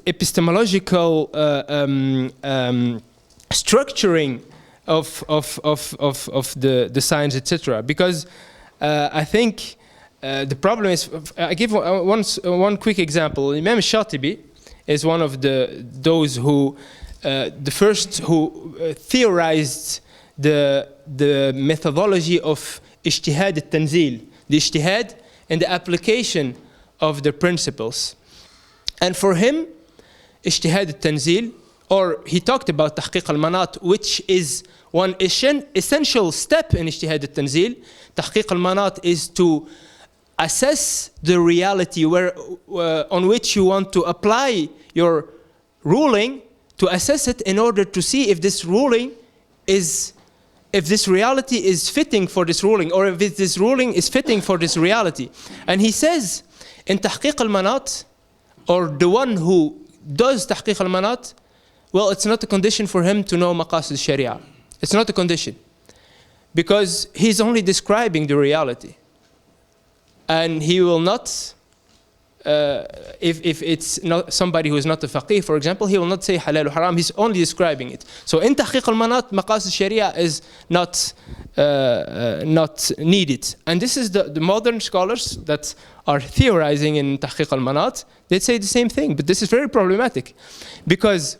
A: epistemological structuring of the science, etc. Because I think the problem is, I give one quick example. Imam Shatibi is one of those who, the first who theorized the methodology of Ijtihad al-Tanzil, the Ijtihad and the application of the principles. And for him, Ijtihad al-Tanzil, or he talked about Tahqiq al-Manat, which is one essential step in Ijtihad al-Tanzil. Tahqiq al-Manat is to assess the reality on which you want to apply your ruling, to assess it in order to see if this ruling is, if this reality is fitting for this ruling, or if this ruling is fitting for this reality. And he says, in Tahqiq al-Manat, or the one who does Tahqiq al-Manat, well, it's not a condition for him to know Maqasid Sharia. It's not a condition. Because he's only describing the reality. And he will not, if it's not somebody who is not a faqih, for example, he will not say halal or haram, he's only describing it. So in Tahqiq al-Manat, Maqasid Sharia is not needed. And this is the modern scholars that are theorizing in Tahqiq al-Manat, they say the same thing, but this is very problematic. Because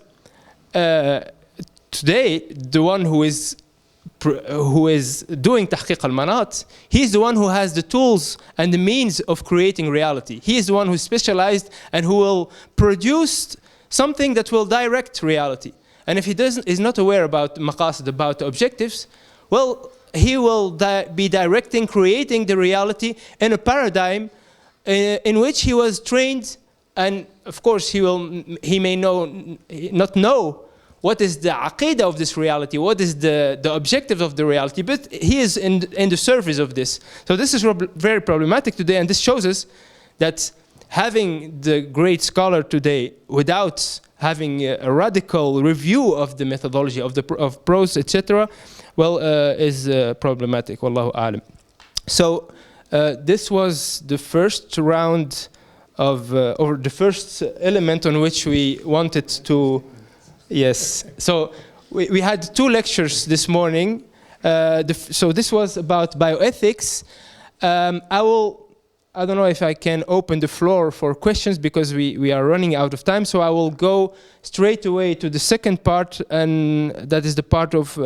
A: today, the one who is doing Tahqiq al-Manat, he's the one who has the tools and the means of creating reality. He is the one who is specialized and who will produce something that will direct reality. And if he is not aware about maqasid, about the objectives, well, he will be directing, creating the reality in a paradigm in which he was trained. And of course, he may not know what is the aqidah of this reality, what is the objective of the reality, but he is in the service of this. So this is very problematic today, and this shows us that having the great scholar today without having a radical review of the methodology of prose, etc., well, is problematic. Wallahu a'lam. So this was the first round of, or the first element on which we wanted to. Yes, so we had 2 lectures this morning. So this was about bioethics. I don't know if I can open the floor for questions because we are running out of time. So I will go straight away to the second part, and that is the part of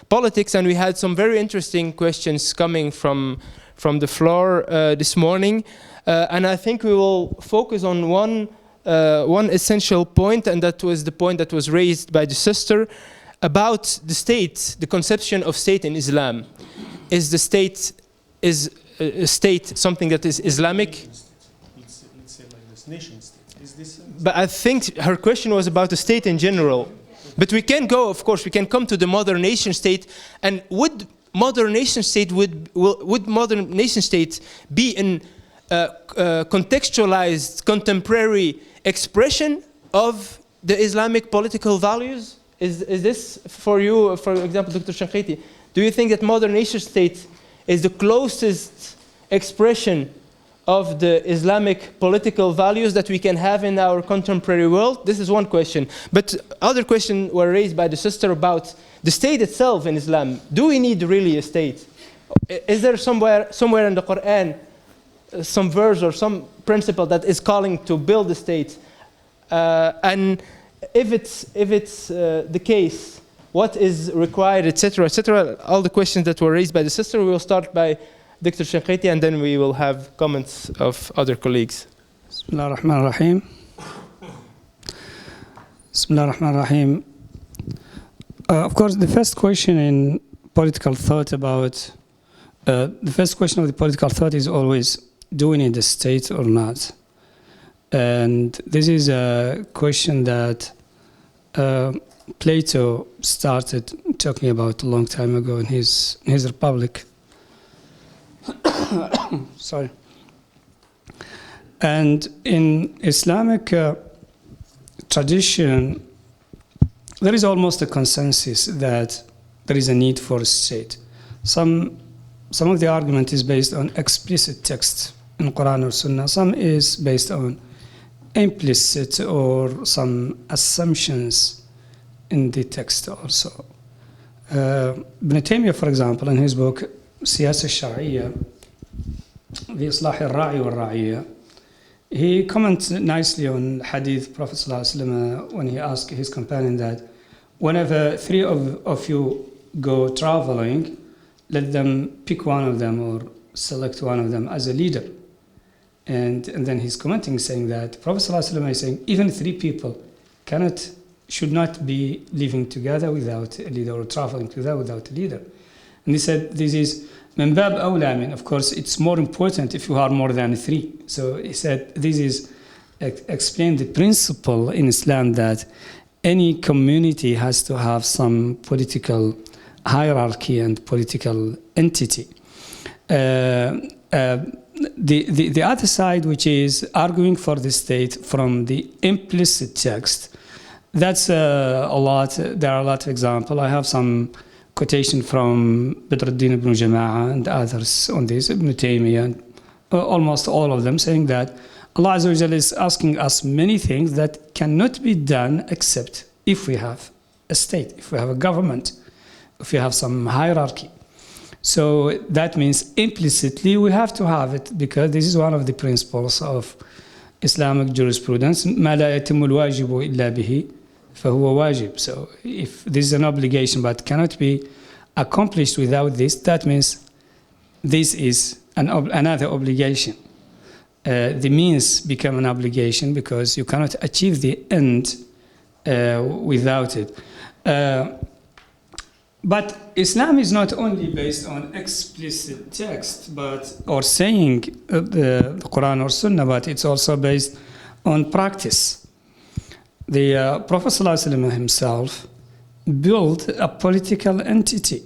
A: politics. And we had some very interesting questions coming from the floor this morning. And I think we will focus on one essential point, and that was the point that was raised by the sister about the state, the conception of state in Islam. Is the state, is a state something that is Islamic?
B: Let's say like this, nation state. Is this?
A: But I think her question was about the state in general. But we can go, of course, we can come to the modern nation state. And would modern nation state be in contextualized, contemporary expression of the Islamic political values? Is this for you, for example, Dr. Shinqiti? Do you think that modern nation state is the closest expression of the Islamic political values that we can have in our contemporary world? This is one question. But other questions were raised by the sister about the state itself in Islam. Do we need really a state? Is there somewhere in the Quran some verse or some principle that is calling to build a state? And if it's the case, what is required, etc., etc.? All the questions that were raised by the sister. We will start by Dr. Shinqiti, and then we will have comments of other colleagues.
E: Bismillah ar-Rahman ar-Rahim. Bismillah ar-Rahman ar-Rahim. Of course, the first question in political thought about, the first question of the political thought is always, do we need a state or not? And this is a question that Plato started talking about a long time ago in his Republic. Sorry. And in Islamic tradition, there is almost a consensus that there is a need for a state. Some of the argument is based on explicit text in Quran or Sunnah. Some is based on implicit or some assumptions in the text also. Ibn Taymiyyah, for example, in his book سياسة الشرعية في إصلاح الراعي والرعية, he comments nicely on Hadith Prophet ﷺ when he asked his companion that whenever three of you go traveling, let them pick one of them or select one of them as a leader. And then he's commenting saying that Prophet ﷺ is saying even three people should not be living together without a leader or traveling together without a leader. And he said this is من باب أولى. I mean, of course, it's more important if you are more than three. So he said this is explain the principle in Islam that any community has to have some political hierarchy and political entity. The other side, which is arguing for the state from the implicit text, that's a lot. There are a lot of examples. I have some quotation from Badruddin ibn Jama'ah and others on this, Ibn Taymiyyah, almost all of them saying that Allah Azza wa Jalla is asking us many things that cannot be done except if we have a state, if we have a government, if we have some hierarchy. So that means implicitly we have to have it, because this is one of the principles of Islamic jurisprudence. ما لا يتم الواجب إلا به فهو واجب. So if this is an obligation but cannot be accomplished without this, that means this is another obligation. The means become an obligation because you cannot achieve the end without it. But Islam is not only based on explicit text or saying the Quran or Sunnah, but it's also based on practice. The Prophet ﷺ himself built a political entity,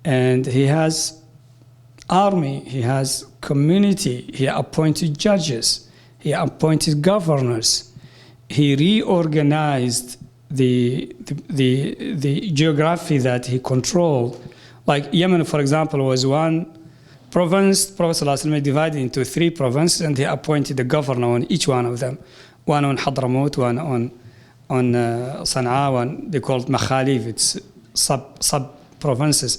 E: and he has army, he has community, he appointed judges, he appointed governors, he reorganized the geography that he controlled. Like Yemen, for example, was one province. Prophet ﷺ divided into 3 provinces, and he appointed a governor on each one of them. One on Hadramaut, one on Sana'a, one they called Makhalif, it's sub provinces.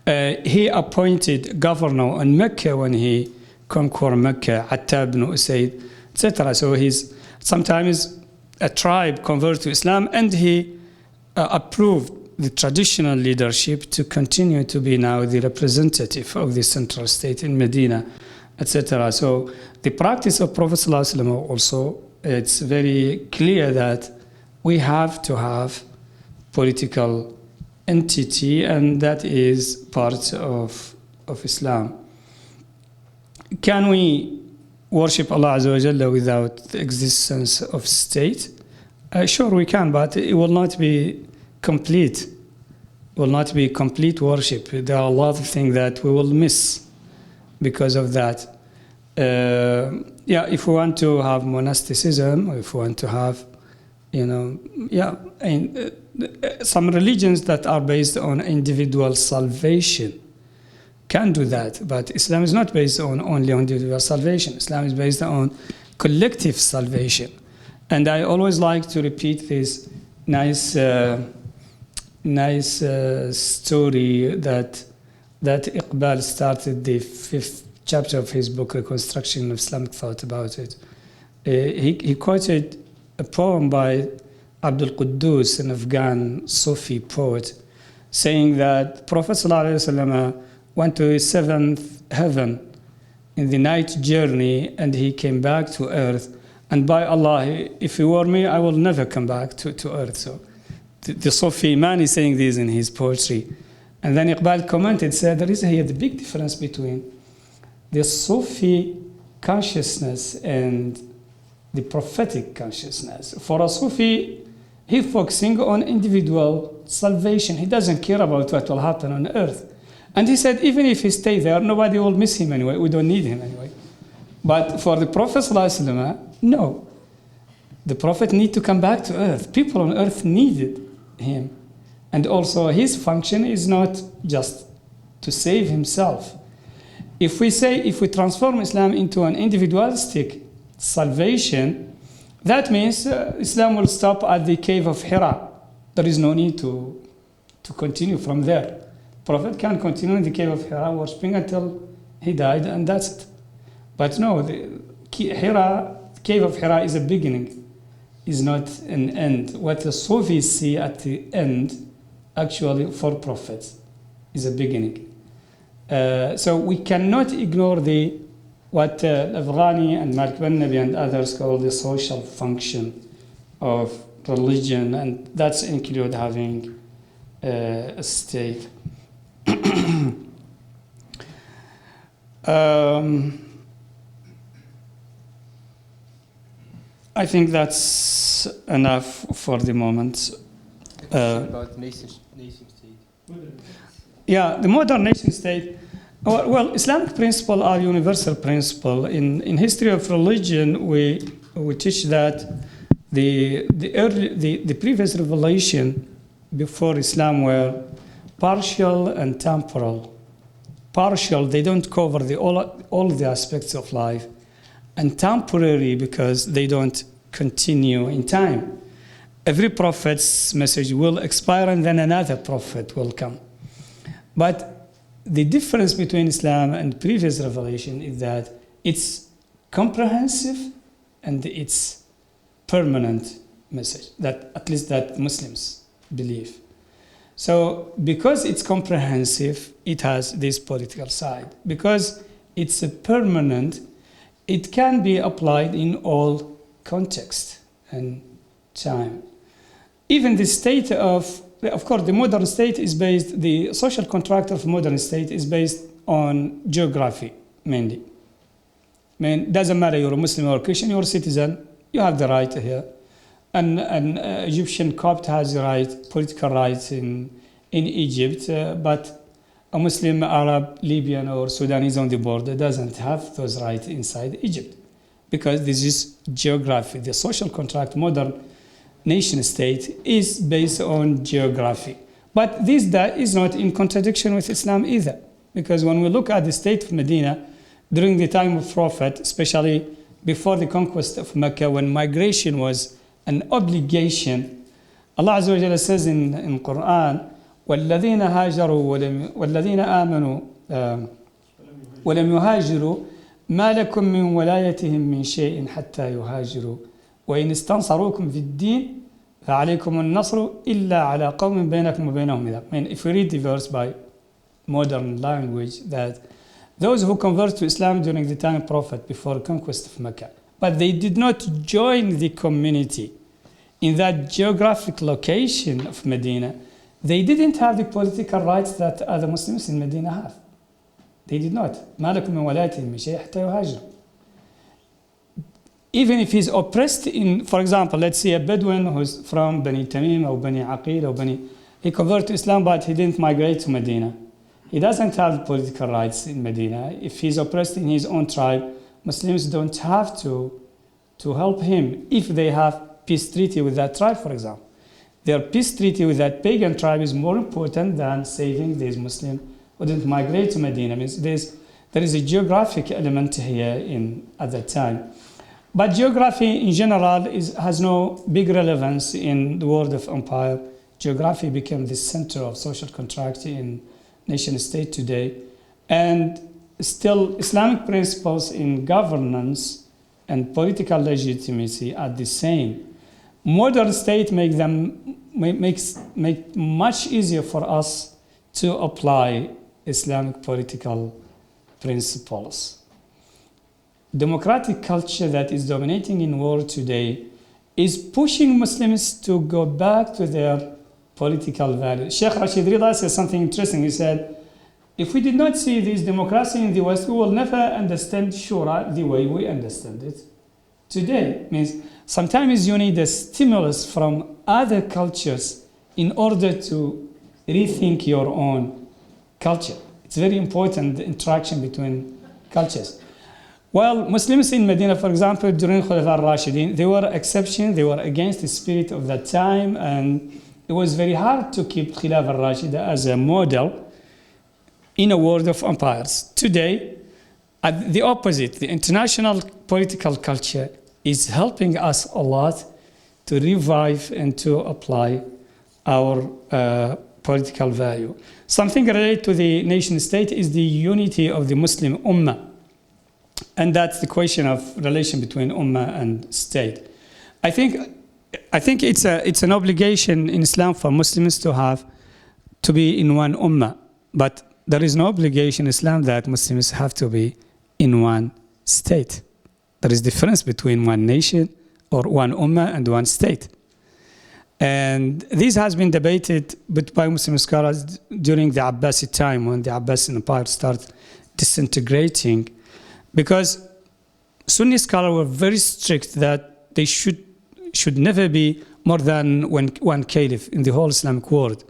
E: He appointed governor on Mecca when he conquered Mecca, Attab ibn Usayd, etc. So he's sometimes a tribe converted to Islam, and he approved the traditional leadership to continue to be now the representative of the central state in Medina, etc. So the practice of Prophet ﷺ also, it's very clear that we have to have political entity, and that is part of Islam. Can we worship Allah Azza wa Jalla without the existence of state? Sure, we can, but it will not be complete. It will not be complete worship. There are a lot of things that we will miss because of that. If we want to have monasticism, or if we want to have, some religions that are based on individual salvation can do that, but Islam is not based on only individual salvation. Islam is based on collective salvation. And I always like to repeat this nice story that Iqbal started the 5th chapter of his book, Reconstruction of Islamic Thought, about it. He quoted a poem by Abdul Quddus, an Afghan Sufi poet, saying that Prophet ﷺ went to his 7th heaven in the night journey, and he came back to earth. And by Allah, if he were me, I will never come back to earth. So the Sufi man is saying this in his poetry. And then Iqbal commented, said, there is here the big difference between the Sufi consciousness and the prophetic consciousness. For a Sufi, he's focusing on individual salvation. He doesn't care about what will happen on earth. And he said, even if he stays there, nobody will miss him anyway. We don't need him anyway. But for the Prophet ﷺ, no. The Prophet needs to come back to earth. People on earth needed him. And also his function is not just to save himself. If we transform Islam into an individualistic salvation, that means Islam will stop at the cave of Hira. There is no need to continue from there. Prophet can continue in the cave of Hira worshipping until he died, and that's it. But no, the cave of Hira is a beginning, is not an end. What the Sufis see at the end, actually for prophets, is a beginning. So we cannot ignore what Afghani and Malik bin Nabi and others call the social function of religion, and that's include having a state. I think that's enough for the moment.
A: About nation state.
E: Yeah, the modern nation state. Well, Islamic principles are universal principles. In history of religion, we teach that the previous revelation before Islam were partial and temporal. Partial, they don't cover all the aspects of life, and temporary because they don't continue in time. Every prophet's message will expire and then another prophet will come. But the difference between Islam and previous revelation is that it's comprehensive and it's permanent message, that at least that Muslims believe. So because it's comprehensive, it has this political side. Because it's a permanent, it can be applied in all context and time. Even the state of course, the modern state is based, the social contract of modern state is based on geography, mainly. I mean, it doesn't matter you're a Muslim or a Christian, you're a citizen, you have the right here. An Egyptian Copt has the right, political rights in Egypt, but a Muslim, Arab, Libyan, or Sudanese on the border doesn't have those rights inside Egypt, because this is geography. The social contract, modern nation state, is based on geography. But this is not in contradiction with Islam either, because when we look at the state of Medina during the time of Prophet, especially before the conquest of Mecca, when migration was an obligation, Allah Azza wa Jalla says in Quran, وَالَّذِينَ هَاجَرُوا وَالَّذِينَ آمَنُوا وَلَمْ يُهَاجِرُوا مَا لَكُم مِّن وَلَايَتِهِم مِّن شَيْءٍ حَتَّى يُهَاجِرُوا وَإِنِ اسْتَنصَرُوكُمْ فِي الدِّينِ فَعَلَيْكُمُ النَّصْرُ إِلَّا عَلَى قَوْمٍ بَيْنَكُمْ وَبَيْنَهُمْ مِيثَاقٌ. I mean, if we read the verse by modern language, that those who convert to Islam during the time of Prophet before conquest of Mecca, but they did not join the community in that geographic location of Medina, they didn't have the political rights that other Muslims in Medina have. They did not. مَا لَكُم مِّن وَلَايَتِهِم مِّن شَيْءٍ حَتَّى يُهَاجِرُوا. Even if he's oppressed in, for example, let's say a Bedouin who's from Bani Tamim or Bani Aqil or he converted to Islam but he didn't migrate to Medina. He doesn't have political rights in Medina. If he's oppressed in his own tribe, Muslims don't have to help him if they have peace treaty with that tribe, for example. Their peace treaty with that pagan tribe is more important than saving these Muslims who didn't migrate to Medina. I mean, there is a geographic element here at that time. But geography in general has no big relevance in the world of empire. Geography became the center of social contract in nation state today. And still, Islamic principles in governance and political legitimacy are the same. Modern state makes much easier for us to apply Islamic political principles. Democratic culture that is dominating in world today is pushing Muslims to go back to their political values. Sheikh Rashid Rida said something interesting. He said, if we did not see this democracy in the West, we will never understand Shura the way we understand it today. Means sometimes you need a stimulus from other cultures in order to rethink your own culture. It's very important, the interaction between cultures. Well, Muslims in Medina, for example, during Khulafa al-Rashidin, they were exception, they were against the spirit of that time, and it was very hard to keep Khilafah al-Rashida as a model in a world of empires. Today, at the opposite, the international political culture is helping us a lot to revive and to apply our political value. Something related to the nation state is the unity of the Muslim Ummah. And that's the question of relation between Ummah and state. I think it's an obligation in Islam for Muslims to be in one Ummah. But there is no obligation in Islam that Muslims have to be in one state. There is difference between one nation or one Ummah and one state. And this has been debated by Muslim scholars during the Abbasid time, when the Abbasid Empire started disintegrating, because Sunni scholars were very strict that they should never be more than one caliph in the whole Islamic world.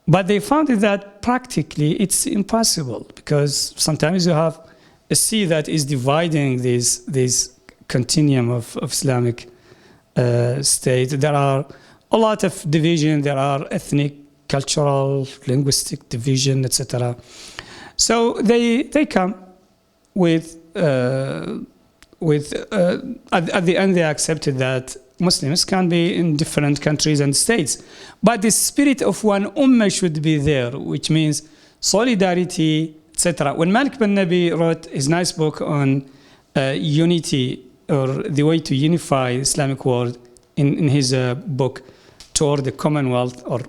E: But they found that practically it's impossible, because sometimes you have a sea that is dividing this continuum of Islamic state. There are a lot of division. There are ethnic, cultural, linguistic division, etc. So they come with at the end they accepted that Muslims can be in different countries and states, but the spirit of one ummah should be there, which means solidarity, etc. When Malik bin Nabi wrote his nice book on unity, or the way to unify the Islamic world, in his book Toward the Commonwealth, or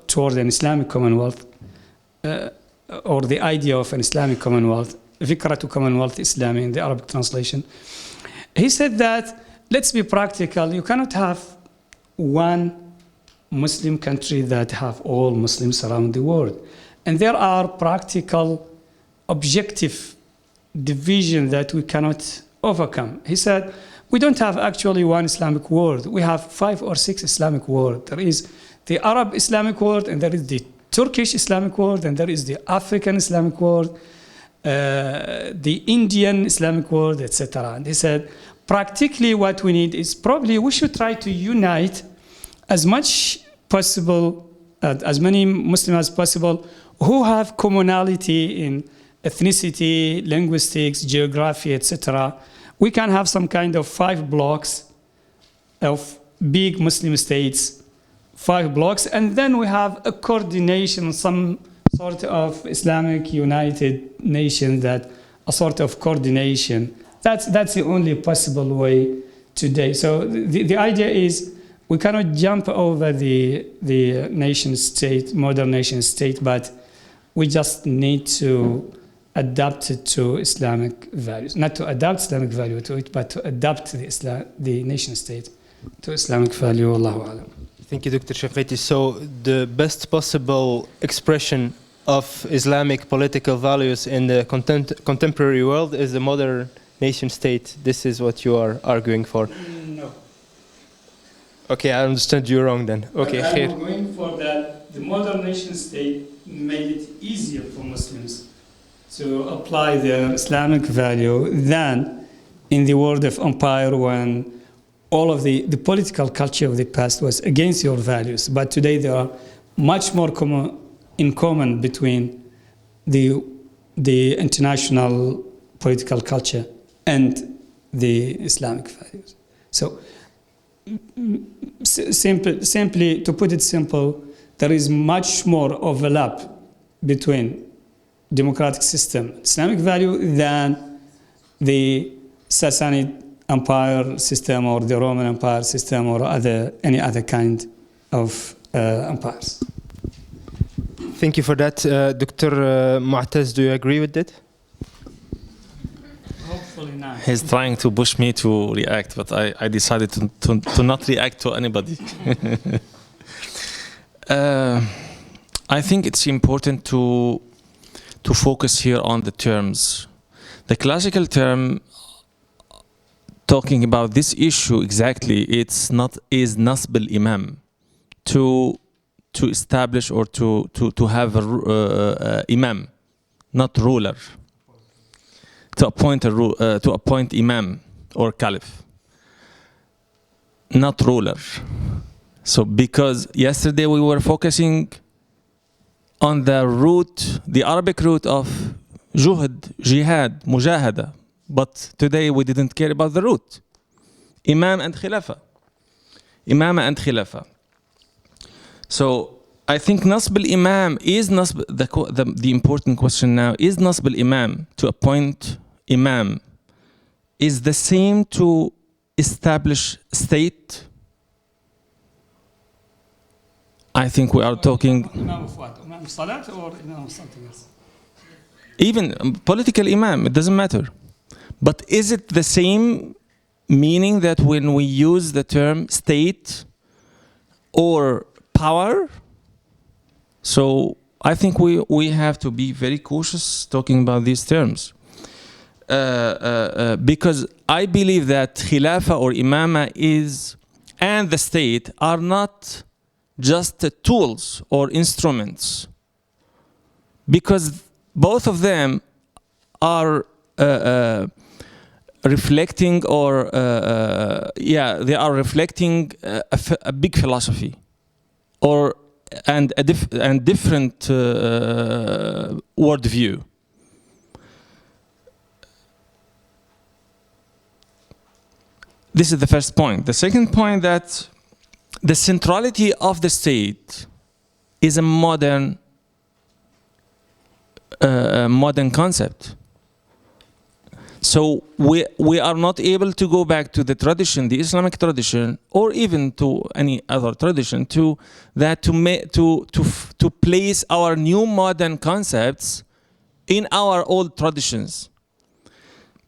E: Toward an Islamic Commonwealth, or the idea of an Islamic Commonwealth, Fikratu Commonwealth Islami in the Arabic translation, he said that, let's be practical, you cannot have one Muslim country that have all Muslims around the world. And there are practical, objective division that we cannot overcome. He said, we don't have actually one Islamic world. We have 5 or 6 Islamic worlds. There is the Arab Islamic world, and there is the Turkish Islamic world, and there is the African Islamic world, the Indian Islamic world, etc. And he said, practically what we need is probably we should try to unite as much possible, as many Muslims as possible who have commonality in ethnicity, linguistics, geography, etc. We can have some kind of 5 blocks of big Muslim states, 5 blocks, and then we have a coordination, some sort of Islamic United Nation, that a sort of coordination. That's the only possible way today. So the idea is we cannot jump over the nation state, modern nation state, but we just need to adapt it to Islamic values. Not to adapt Islamic value to it, but to adapt the nation state to Islamic value. Allahu Alam.
A: Thank you, Dr. Shinqiti. So the best possible expression of Islamic political values in the contemporary world is the modern nation state. This is what you are arguing for.
E: No.
A: Okay, I understand you wrong then. Okay,
E: I'm going for that. The modern nation state made it easier for Muslims to apply their Islamic value than in the world of empire, when all of the political culture of the past was against your values. But today there are much more in common between the international political culture and the Islamic values. So simply to put it simple, there is much more overlap between democratic system, Islamic value, than the Sassanid Empire system or the Roman Empire system or any other kind of empires.
A: Thank you for that. Dr. Mu'taz, do you agree with that?
E: Hopefully not.
D: He's trying to push me to react, but I decided to not react to anybody. I think it's important to focus here on the terms. The classical term talking about this issue exactly, is nasb al-imam, to establish or to have a imam, not ruler, to appoint imam or caliph, not ruler. So because yesterday we were focusing on the root, the Arabic root of juhd, jihad, mujahada, but today we didn't care about the root, imam and khilafa, imama and khilafa. So I think nasb al-imam is nasb, the important question now, is nasb al-imam, to appoint imam, is the same to establish state? I think we are talking...
E: Imam of what? Imam of Salat or Imam of something else?
D: Even political imam, it doesn't matter. But is it the same meaning that when we use the term state or power? So I think we have to be very cautious talking about these terms. Because I believe that khilafa or imama and the state are not just tools or instruments, because both of them are reflecting, or they are reflecting a big philosophy, and different worldview. This is the first point. The second point, that the centrality of the state is a modern concept. So we are not able to go back to the tradition, the Islamic tradition, or even to any other tradition, to place our new modern concepts in our old traditions,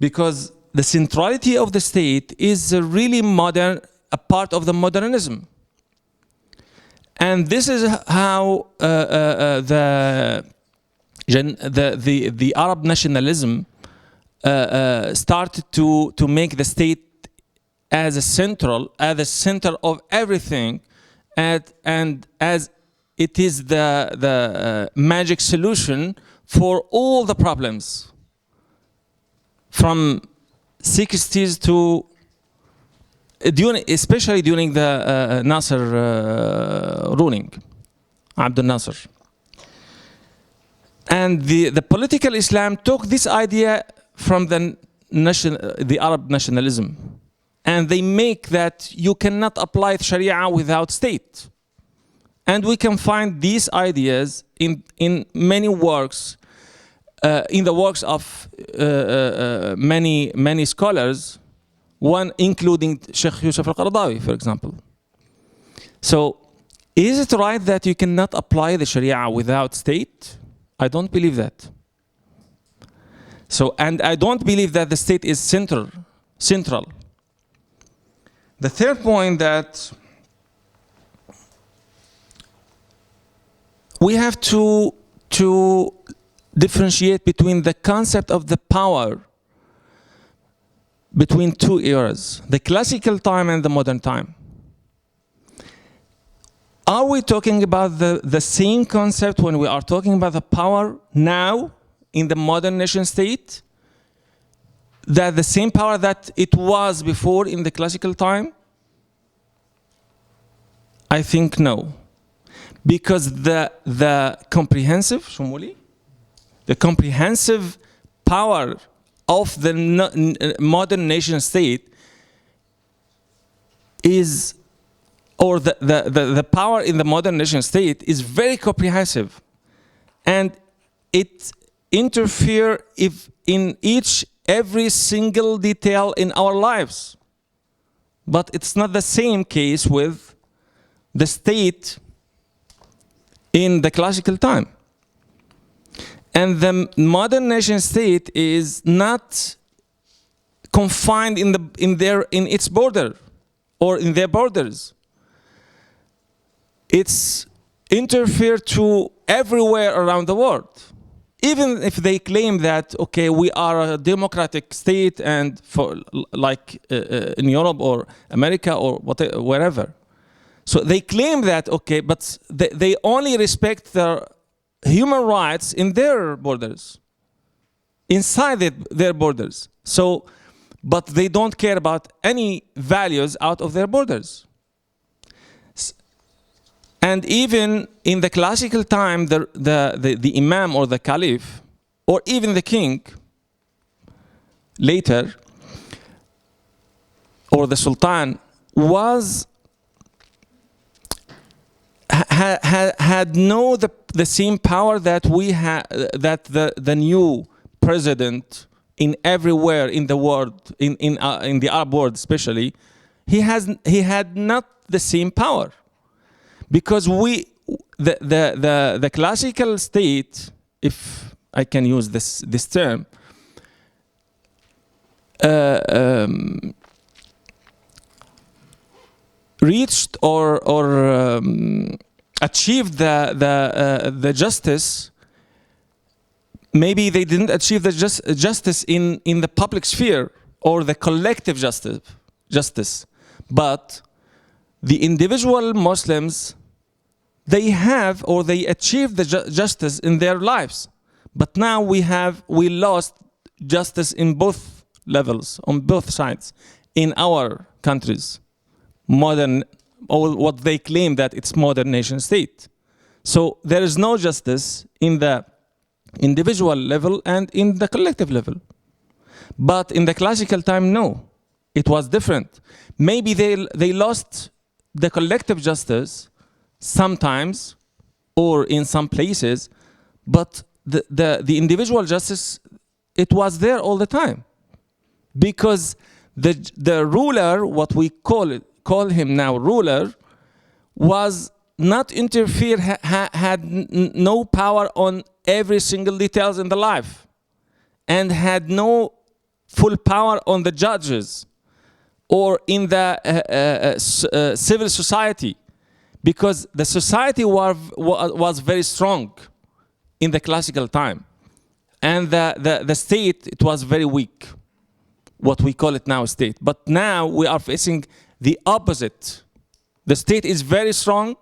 D: because the centrality of the state is really modern, a part of the modernism. And this is how the Arab nationalism started to make the state as a center of everything, and as it is the magic solution for all the problems, from 60s to especially during the Nasser ruling, Abdul Nasser. And the political Islam took this idea from the Arab nationalism, and they make that you cannot apply Sharia without state. And we can find these ideas in many works, in the works of many scholars, one including Sheikh Yusuf al-Qaradawi, for example. So, is it right that you cannot apply the Sharia without state? I don't believe that. So, and I don't believe that the state is central. The third point, that we have to differentiate between the concept of the power between two eras, the classical time and the modern time. Are we talking about the same concept when we are talking about the power now in the modern nation state? That the same power that it was before in the classical time? I think no. Because the comprehensive power of the modern nation state is, or the power in the modern nation state is very comprehensive, and it interferes in every single detail in our lives. But it's not the same case with the state in the classical time. And the modern nation state is not confined in its border or in their borders. It's interfere to everywhere around the world. Even if they claim that, okay, we are a democratic state and for like in Europe or America or whatever, wherever. So they claim that, okay, but they only respect their human rights in their borders, inside their borders. So, but they don't care about any values out of their borders. And even in the classical time, the imam or the caliph, or even the king, later, or the sultan, was had no the same power that we had, that the new president in everywhere in the world, in the Arab world especially, he had not the same power. Because the classical state, if I can use this term, reached or achieved the justice. Maybe they didn't achieve the justice in the public sphere or the collective justice, but the individual Muslims, they have or they achieved the justice in their lives. But now we lost justice in both levels, on both sides, in our countries. Modern, or what they claim that it's modern nation state. So there is no justice in the individual level and in the collective level. But in the classical time, no, it was different. Maybe they lost the collective justice sometimes, or in some places, but the individual justice, it was there all the time, because the ruler, what we call him now ruler, was not interfere, had no power on every single details in the life, and had no full power on the judges or in the civil society. Because the society was very strong in the classical time. And the state, it was very weak, what we call it now state. But now we are facing the opposite. The state is very strong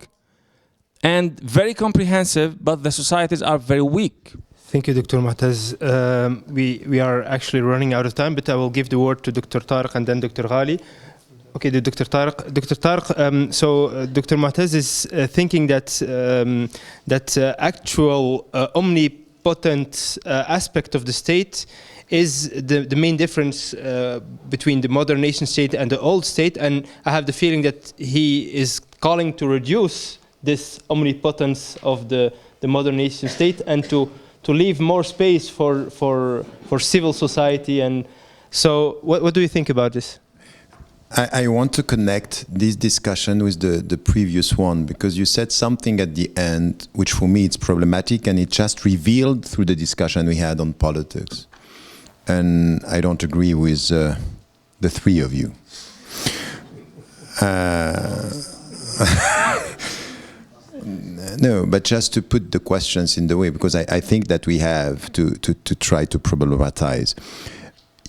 D: and very comprehensive, but the societies are very weak.
A: Thank you, Dr. Mu'taz. We are actually running out of time, but I will give the word to Dr. Tariq and then Dr. Ghaly. Okay, Dr. Tariq. Dr. Tariq, so Dr. Mu'taz is thinking that actual omnipotent aspect of the state is the main difference between the modern nation state and the old state, and I have the feeling that he is calling to reduce this omnipotence of the modern nation state and to leave more space for civil society. And so what do you think about this?
C: I want to connect this discussion with the previous one, because you said something at the end which for me it's problematic, and it just revealed through the discussion we had on politics. And I don't agree with the three of you. No, but just to put the questions in the way, because I think that we have to try to problematize.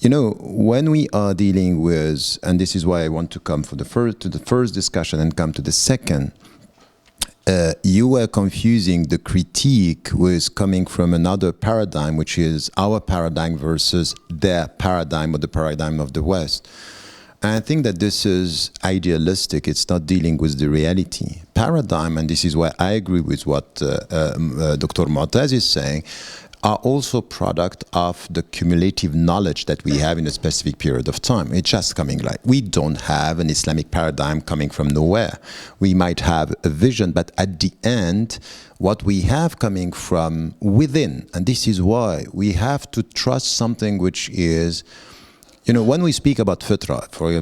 C: You know, when we are dealing with, and this is why I want to come to the first discussion and come to the second, you were confusing the critique with coming from another paradigm, which is our paradigm versus their paradigm, or the paradigm of the West. And I think that this is idealistic. It's not dealing with the reality. Paradigm, and this is why I agree with what Dr. Mu'taz is saying, are also product of the cumulative knowledge that we have in a specific period of time. It's just coming like, we don't have an Islamic paradigm coming from nowhere. We might have a vision, but at the end, what we have coming from within, and this is why we have to trust something which is, you know, when we speak about fitra, for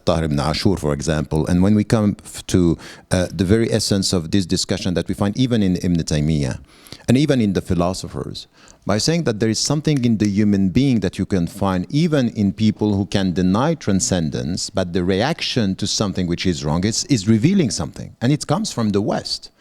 C: Tahir ibn Ashur, for example, and when we come to the very essence of this discussion that we find even in Ibn Taymiyyah, and even in the philosophers, by saying that there is something in the human being that you can find even in people who can deny transcendence, but the reaction to something which is wrong is revealing something, and it comes from the West.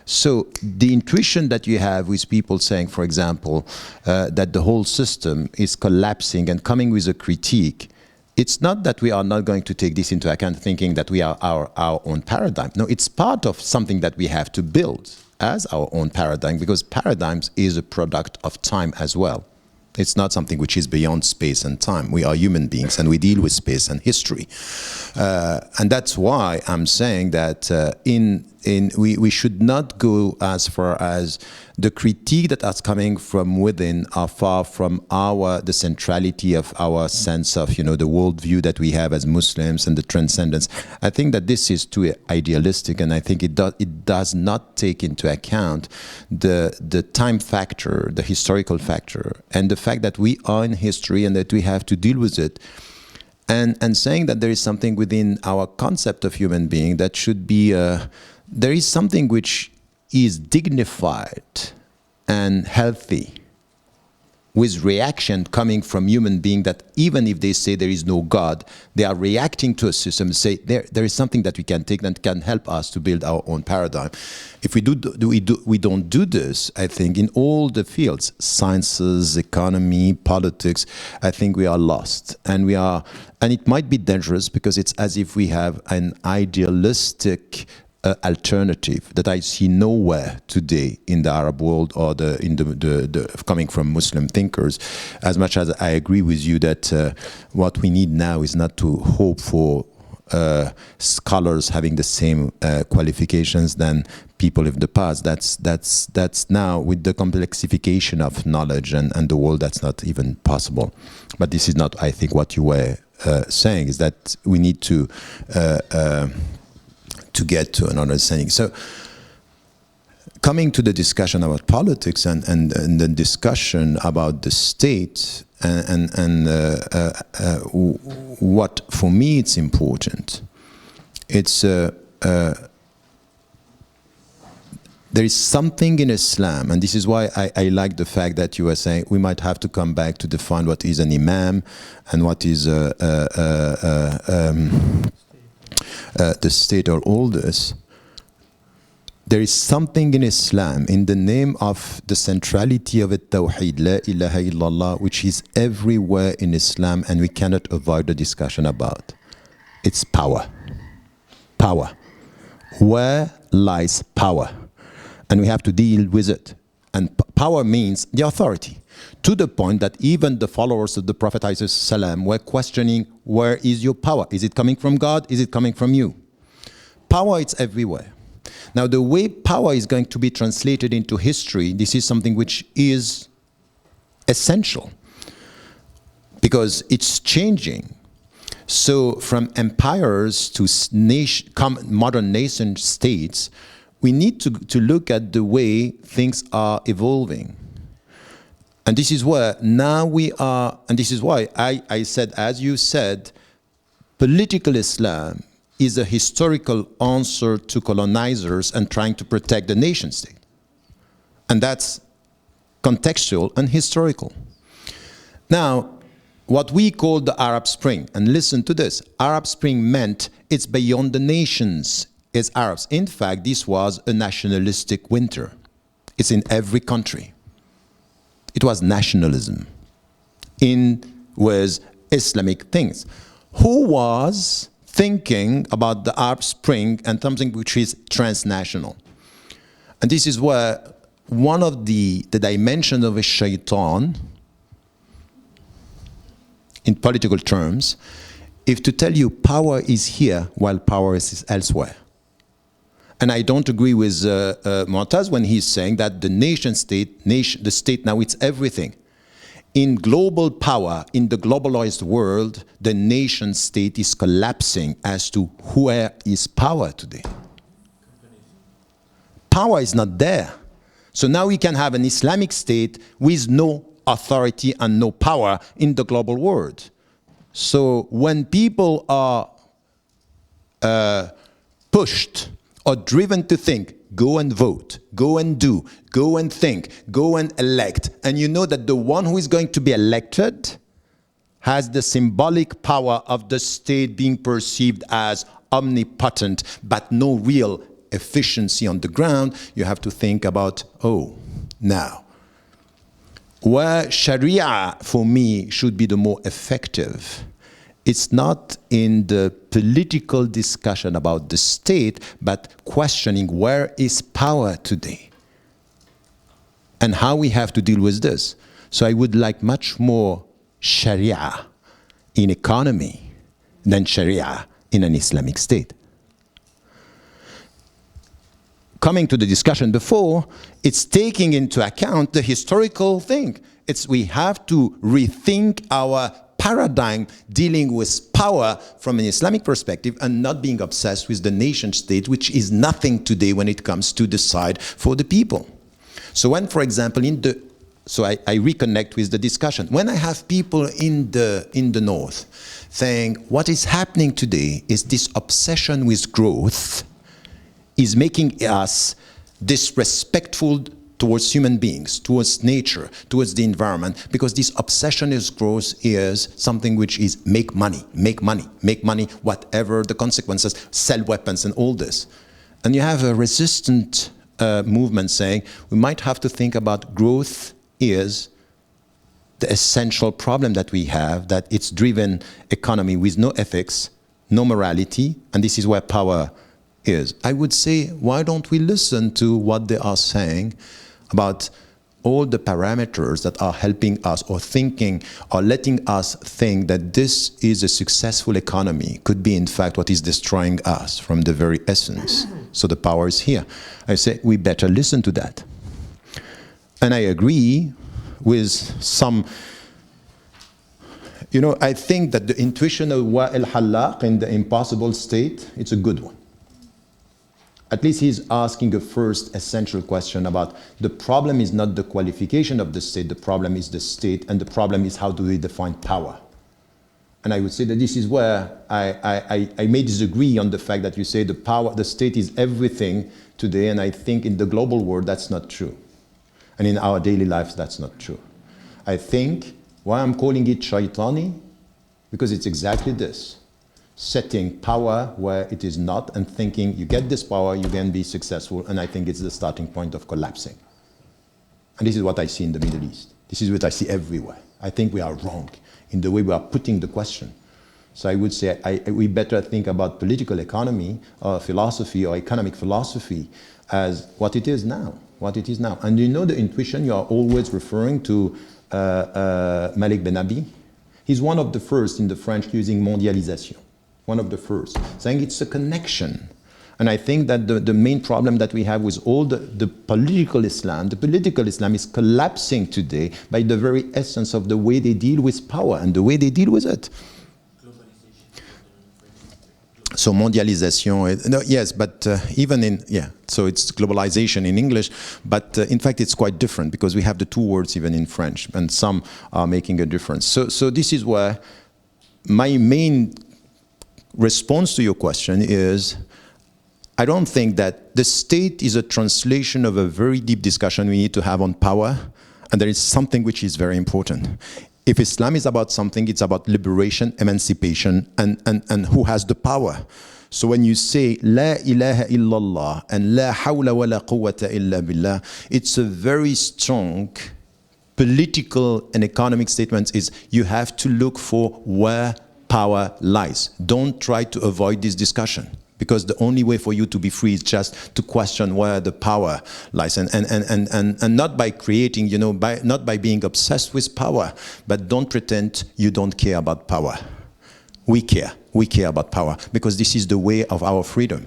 C: So the intuition that you have with people saying, for example, that the whole system is collapsing and coming with a critique, it's not that we are not going to take this into account thinking that we are our own paradigm. No, it's part of something that we have to build as our own paradigm, because paradigms is a product of time as well. It's not something which is beyond space and time. We are human beings and we deal with space and history. And that's why I'm saying that we should not go as far as the critique that is coming from within are far from the centrality of our sense of, the worldview that we have as Muslims and the transcendence. I think that this is too idealistic, and I think it does not take into account the time factor, the historical factor, and the fact that we are in history and that we have to deal with it. And saying that there is something within our concept of human being that should be, there is something which is dignified and healthy, with reaction coming from human being, that even if they say there is no God, they are reacting to a system and say there is something that we can take that can help us to build our own paradigm. If we don't do this, I think in all the fields, sciences, economy, politics, I think we are lost. And it might be dangerous because it's as if we have an idealistic alternative that I see nowhere today in the Arab world or coming from Muslim thinkers. As much as I agree with you that what we need now is not to hope for scholars having the same qualifications than people of the past. That's now, with the complexification of knowledge and the world, that's not even possible. But this is not, I think, what you were saying, is that we need to get to an understanding. So coming to the discussion about politics and the discussion about the state and what for me it's important, it's there is something in Islam, and this is why I like the fact that you were saying we might have to come back to define what is an imam and what is the state or all this. There is something in Islam, in the name of the centrality of it, Tawheed, La ilaha illallah, which is everywhere in Islam and we cannot avoid the discussion about. It's power. Power. Where lies power? And we have to deal with it. And power means the authority, to the point that even the followers of the Prophet ﷺ were questioning, where is your power? Is it coming from God? Is it coming from you? Power is everywhere. Now, the way power is going to be translated into history, this is something which is essential, because it's changing. So from empires to modern nation states, we need to look at the way things are evolving. And this is where now we are, and this is why I said, as you said, political Islam is a historical answer to colonizers and trying to protect the nation state. And that's contextual and historical. Now, what we call the Arab Spring, and listen to this, Arab Spring meant it's beyond the nations, it's Arabs. In fact, this was a nationalistic winter. It's in every country. It was nationalism with Islamic things. Who was thinking about the Arab Spring and something which is transnational? And this is where one of the dimensions of a shaitan, in political terms, is to tell you power is here while power is elsewhere. And I don't agree with Moctar when he's saying that the the state now, it's everything. In global power, in the globalized world, the nation state is collapsing as to where is power today. Power is not there. So now we can have an Islamic state with no authority and no power in the global world. So when people are pushed or driven to think, go and vote, go and do, go and think, go and elect, and you know that the one who is going to be elected has the symbolic power of the state being perceived as omnipotent, but no real efficiency on the ground, you have to think about, oh, now, where Sharia, for me, should be the more effective, it's not in the political discussion about the state, but questioning where is power today and how we have to deal with this. So I would like much more Sharia in economy than Sharia in an Islamic state. Coming to the discussion before, it's taking into account the historical thing. We have to rethink our paradigm dealing with power from an Islamic perspective and not being obsessed with the nation state, which is nothing today when it comes to decide for the people. So when, for example, I reconnect with the discussion. When I have people in the north saying what is happening today is this obsession with growth is making us disrespectful towards human beings, towards nature, towards the environment, because this obsession with growth is something which is make money, whatever the consequences, sell weapons and all this. And you have a resistant movement saying we might have to think about growth is the essential problem that we have, that it's driven economy with no ethics, no morality, and this is where power is. I would say, why don't we listen to what they are saying about all the parameters that are helping us or thinking or letting us think that this is a successful economy could be in fact what is destroying us from the very essence. So the power is here. I say we better listen to that. And I agree with some, I think that the intuition of Wa'il Hallaq in the impossible state, it's a good one. At least he's asking a first essential question about the problem is not the qualification of the state, the problem is the state, and the problem is how do we define power. And I would say that this is where I may disagree on the fact that you say the state is everything today, and I think in the global world that's not true. And in our daily lives that's not true. I think why I'm calling it shaitani, because it's exactly this. Setting power where it is not and thinking you get this power, you can be successful, and I think it's the starting point of collapsing. And this is what I see in the Middle East. This is what I see everywhere. I think we are wrong in the way we are putting the question. So I would say we better think about political economy or philosophy or economic philosophy as what it is now, And the intuition, you are always referring to Malik Ben Abi. He's one of the first in the French using mondialization. One of the first, saying it's a connection. And I think that the main problem that we have with all the political Islam is collapsing today by the very essence of the way they deal with power and the way they deal with it. So mondialization, no, yes, but even so it's globalization in English, but in fact it's quite different because we have the two words even in French, and some are making a difference. So this is where my main response to your question is, I don't think that the state is a translation of a very deep discussion we need to have on power, and there is something which is very important. If Islam is about something, it's about liberation, emancipation, and who has the power. So when you say La ilaha illallah and La hawla wa la quwwata illa billah, it's a very strong political and economic statement. Is you have to look for where power lies. Don't try to avoid this discussion, because the only way for you to be free is just to question where the power lies, and not by creating, not by being obsessed with power, but don't pretend you don't care about power. We care about power, because this is the way of our freedom.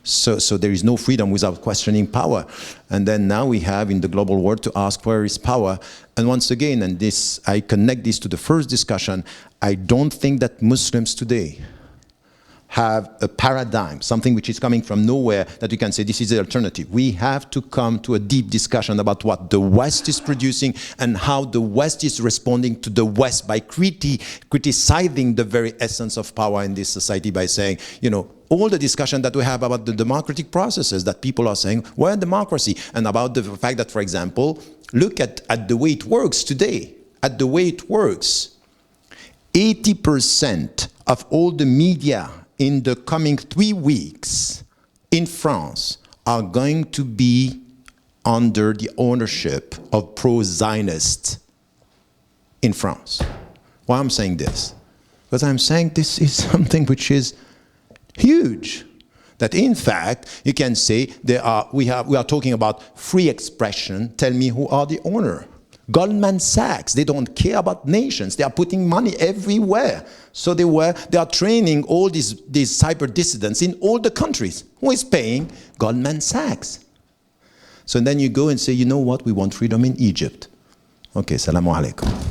C: So there is no freedom without questioning power. And then now we have in the global world to ask where is power. And once again, and this, I connect this to the first discussion, I don't think that Muslims today have a paradigm, something which is coming from nowhere, that we can say this is the alternative. We have to come to a deep discussion about what the West is producing and how the West is responding to the West by criticizing the very essence of power in this society by saying, all the discussion that we have about the democratic processes that people are saying, where democracy? And about the fact that, for example, look at the way it works today, at the way it works. 80% of all the media in the coming 3 weeks in France are going to be under the ownership of pro-Zionists in France. Why I'm saying this? Because I'm saying this is something which is huge. That in fact, you can say we are talking about free expression. Tell me who are the owner. Goldman Sachs, they don't care about nations. They are putting money everywhere. So they are training all these cyber dissidents in all the countries. Who is paying? Goldman Sachs. So then you go and say, you know what, we want freedom in Egypt. Okay, salamu alaikum.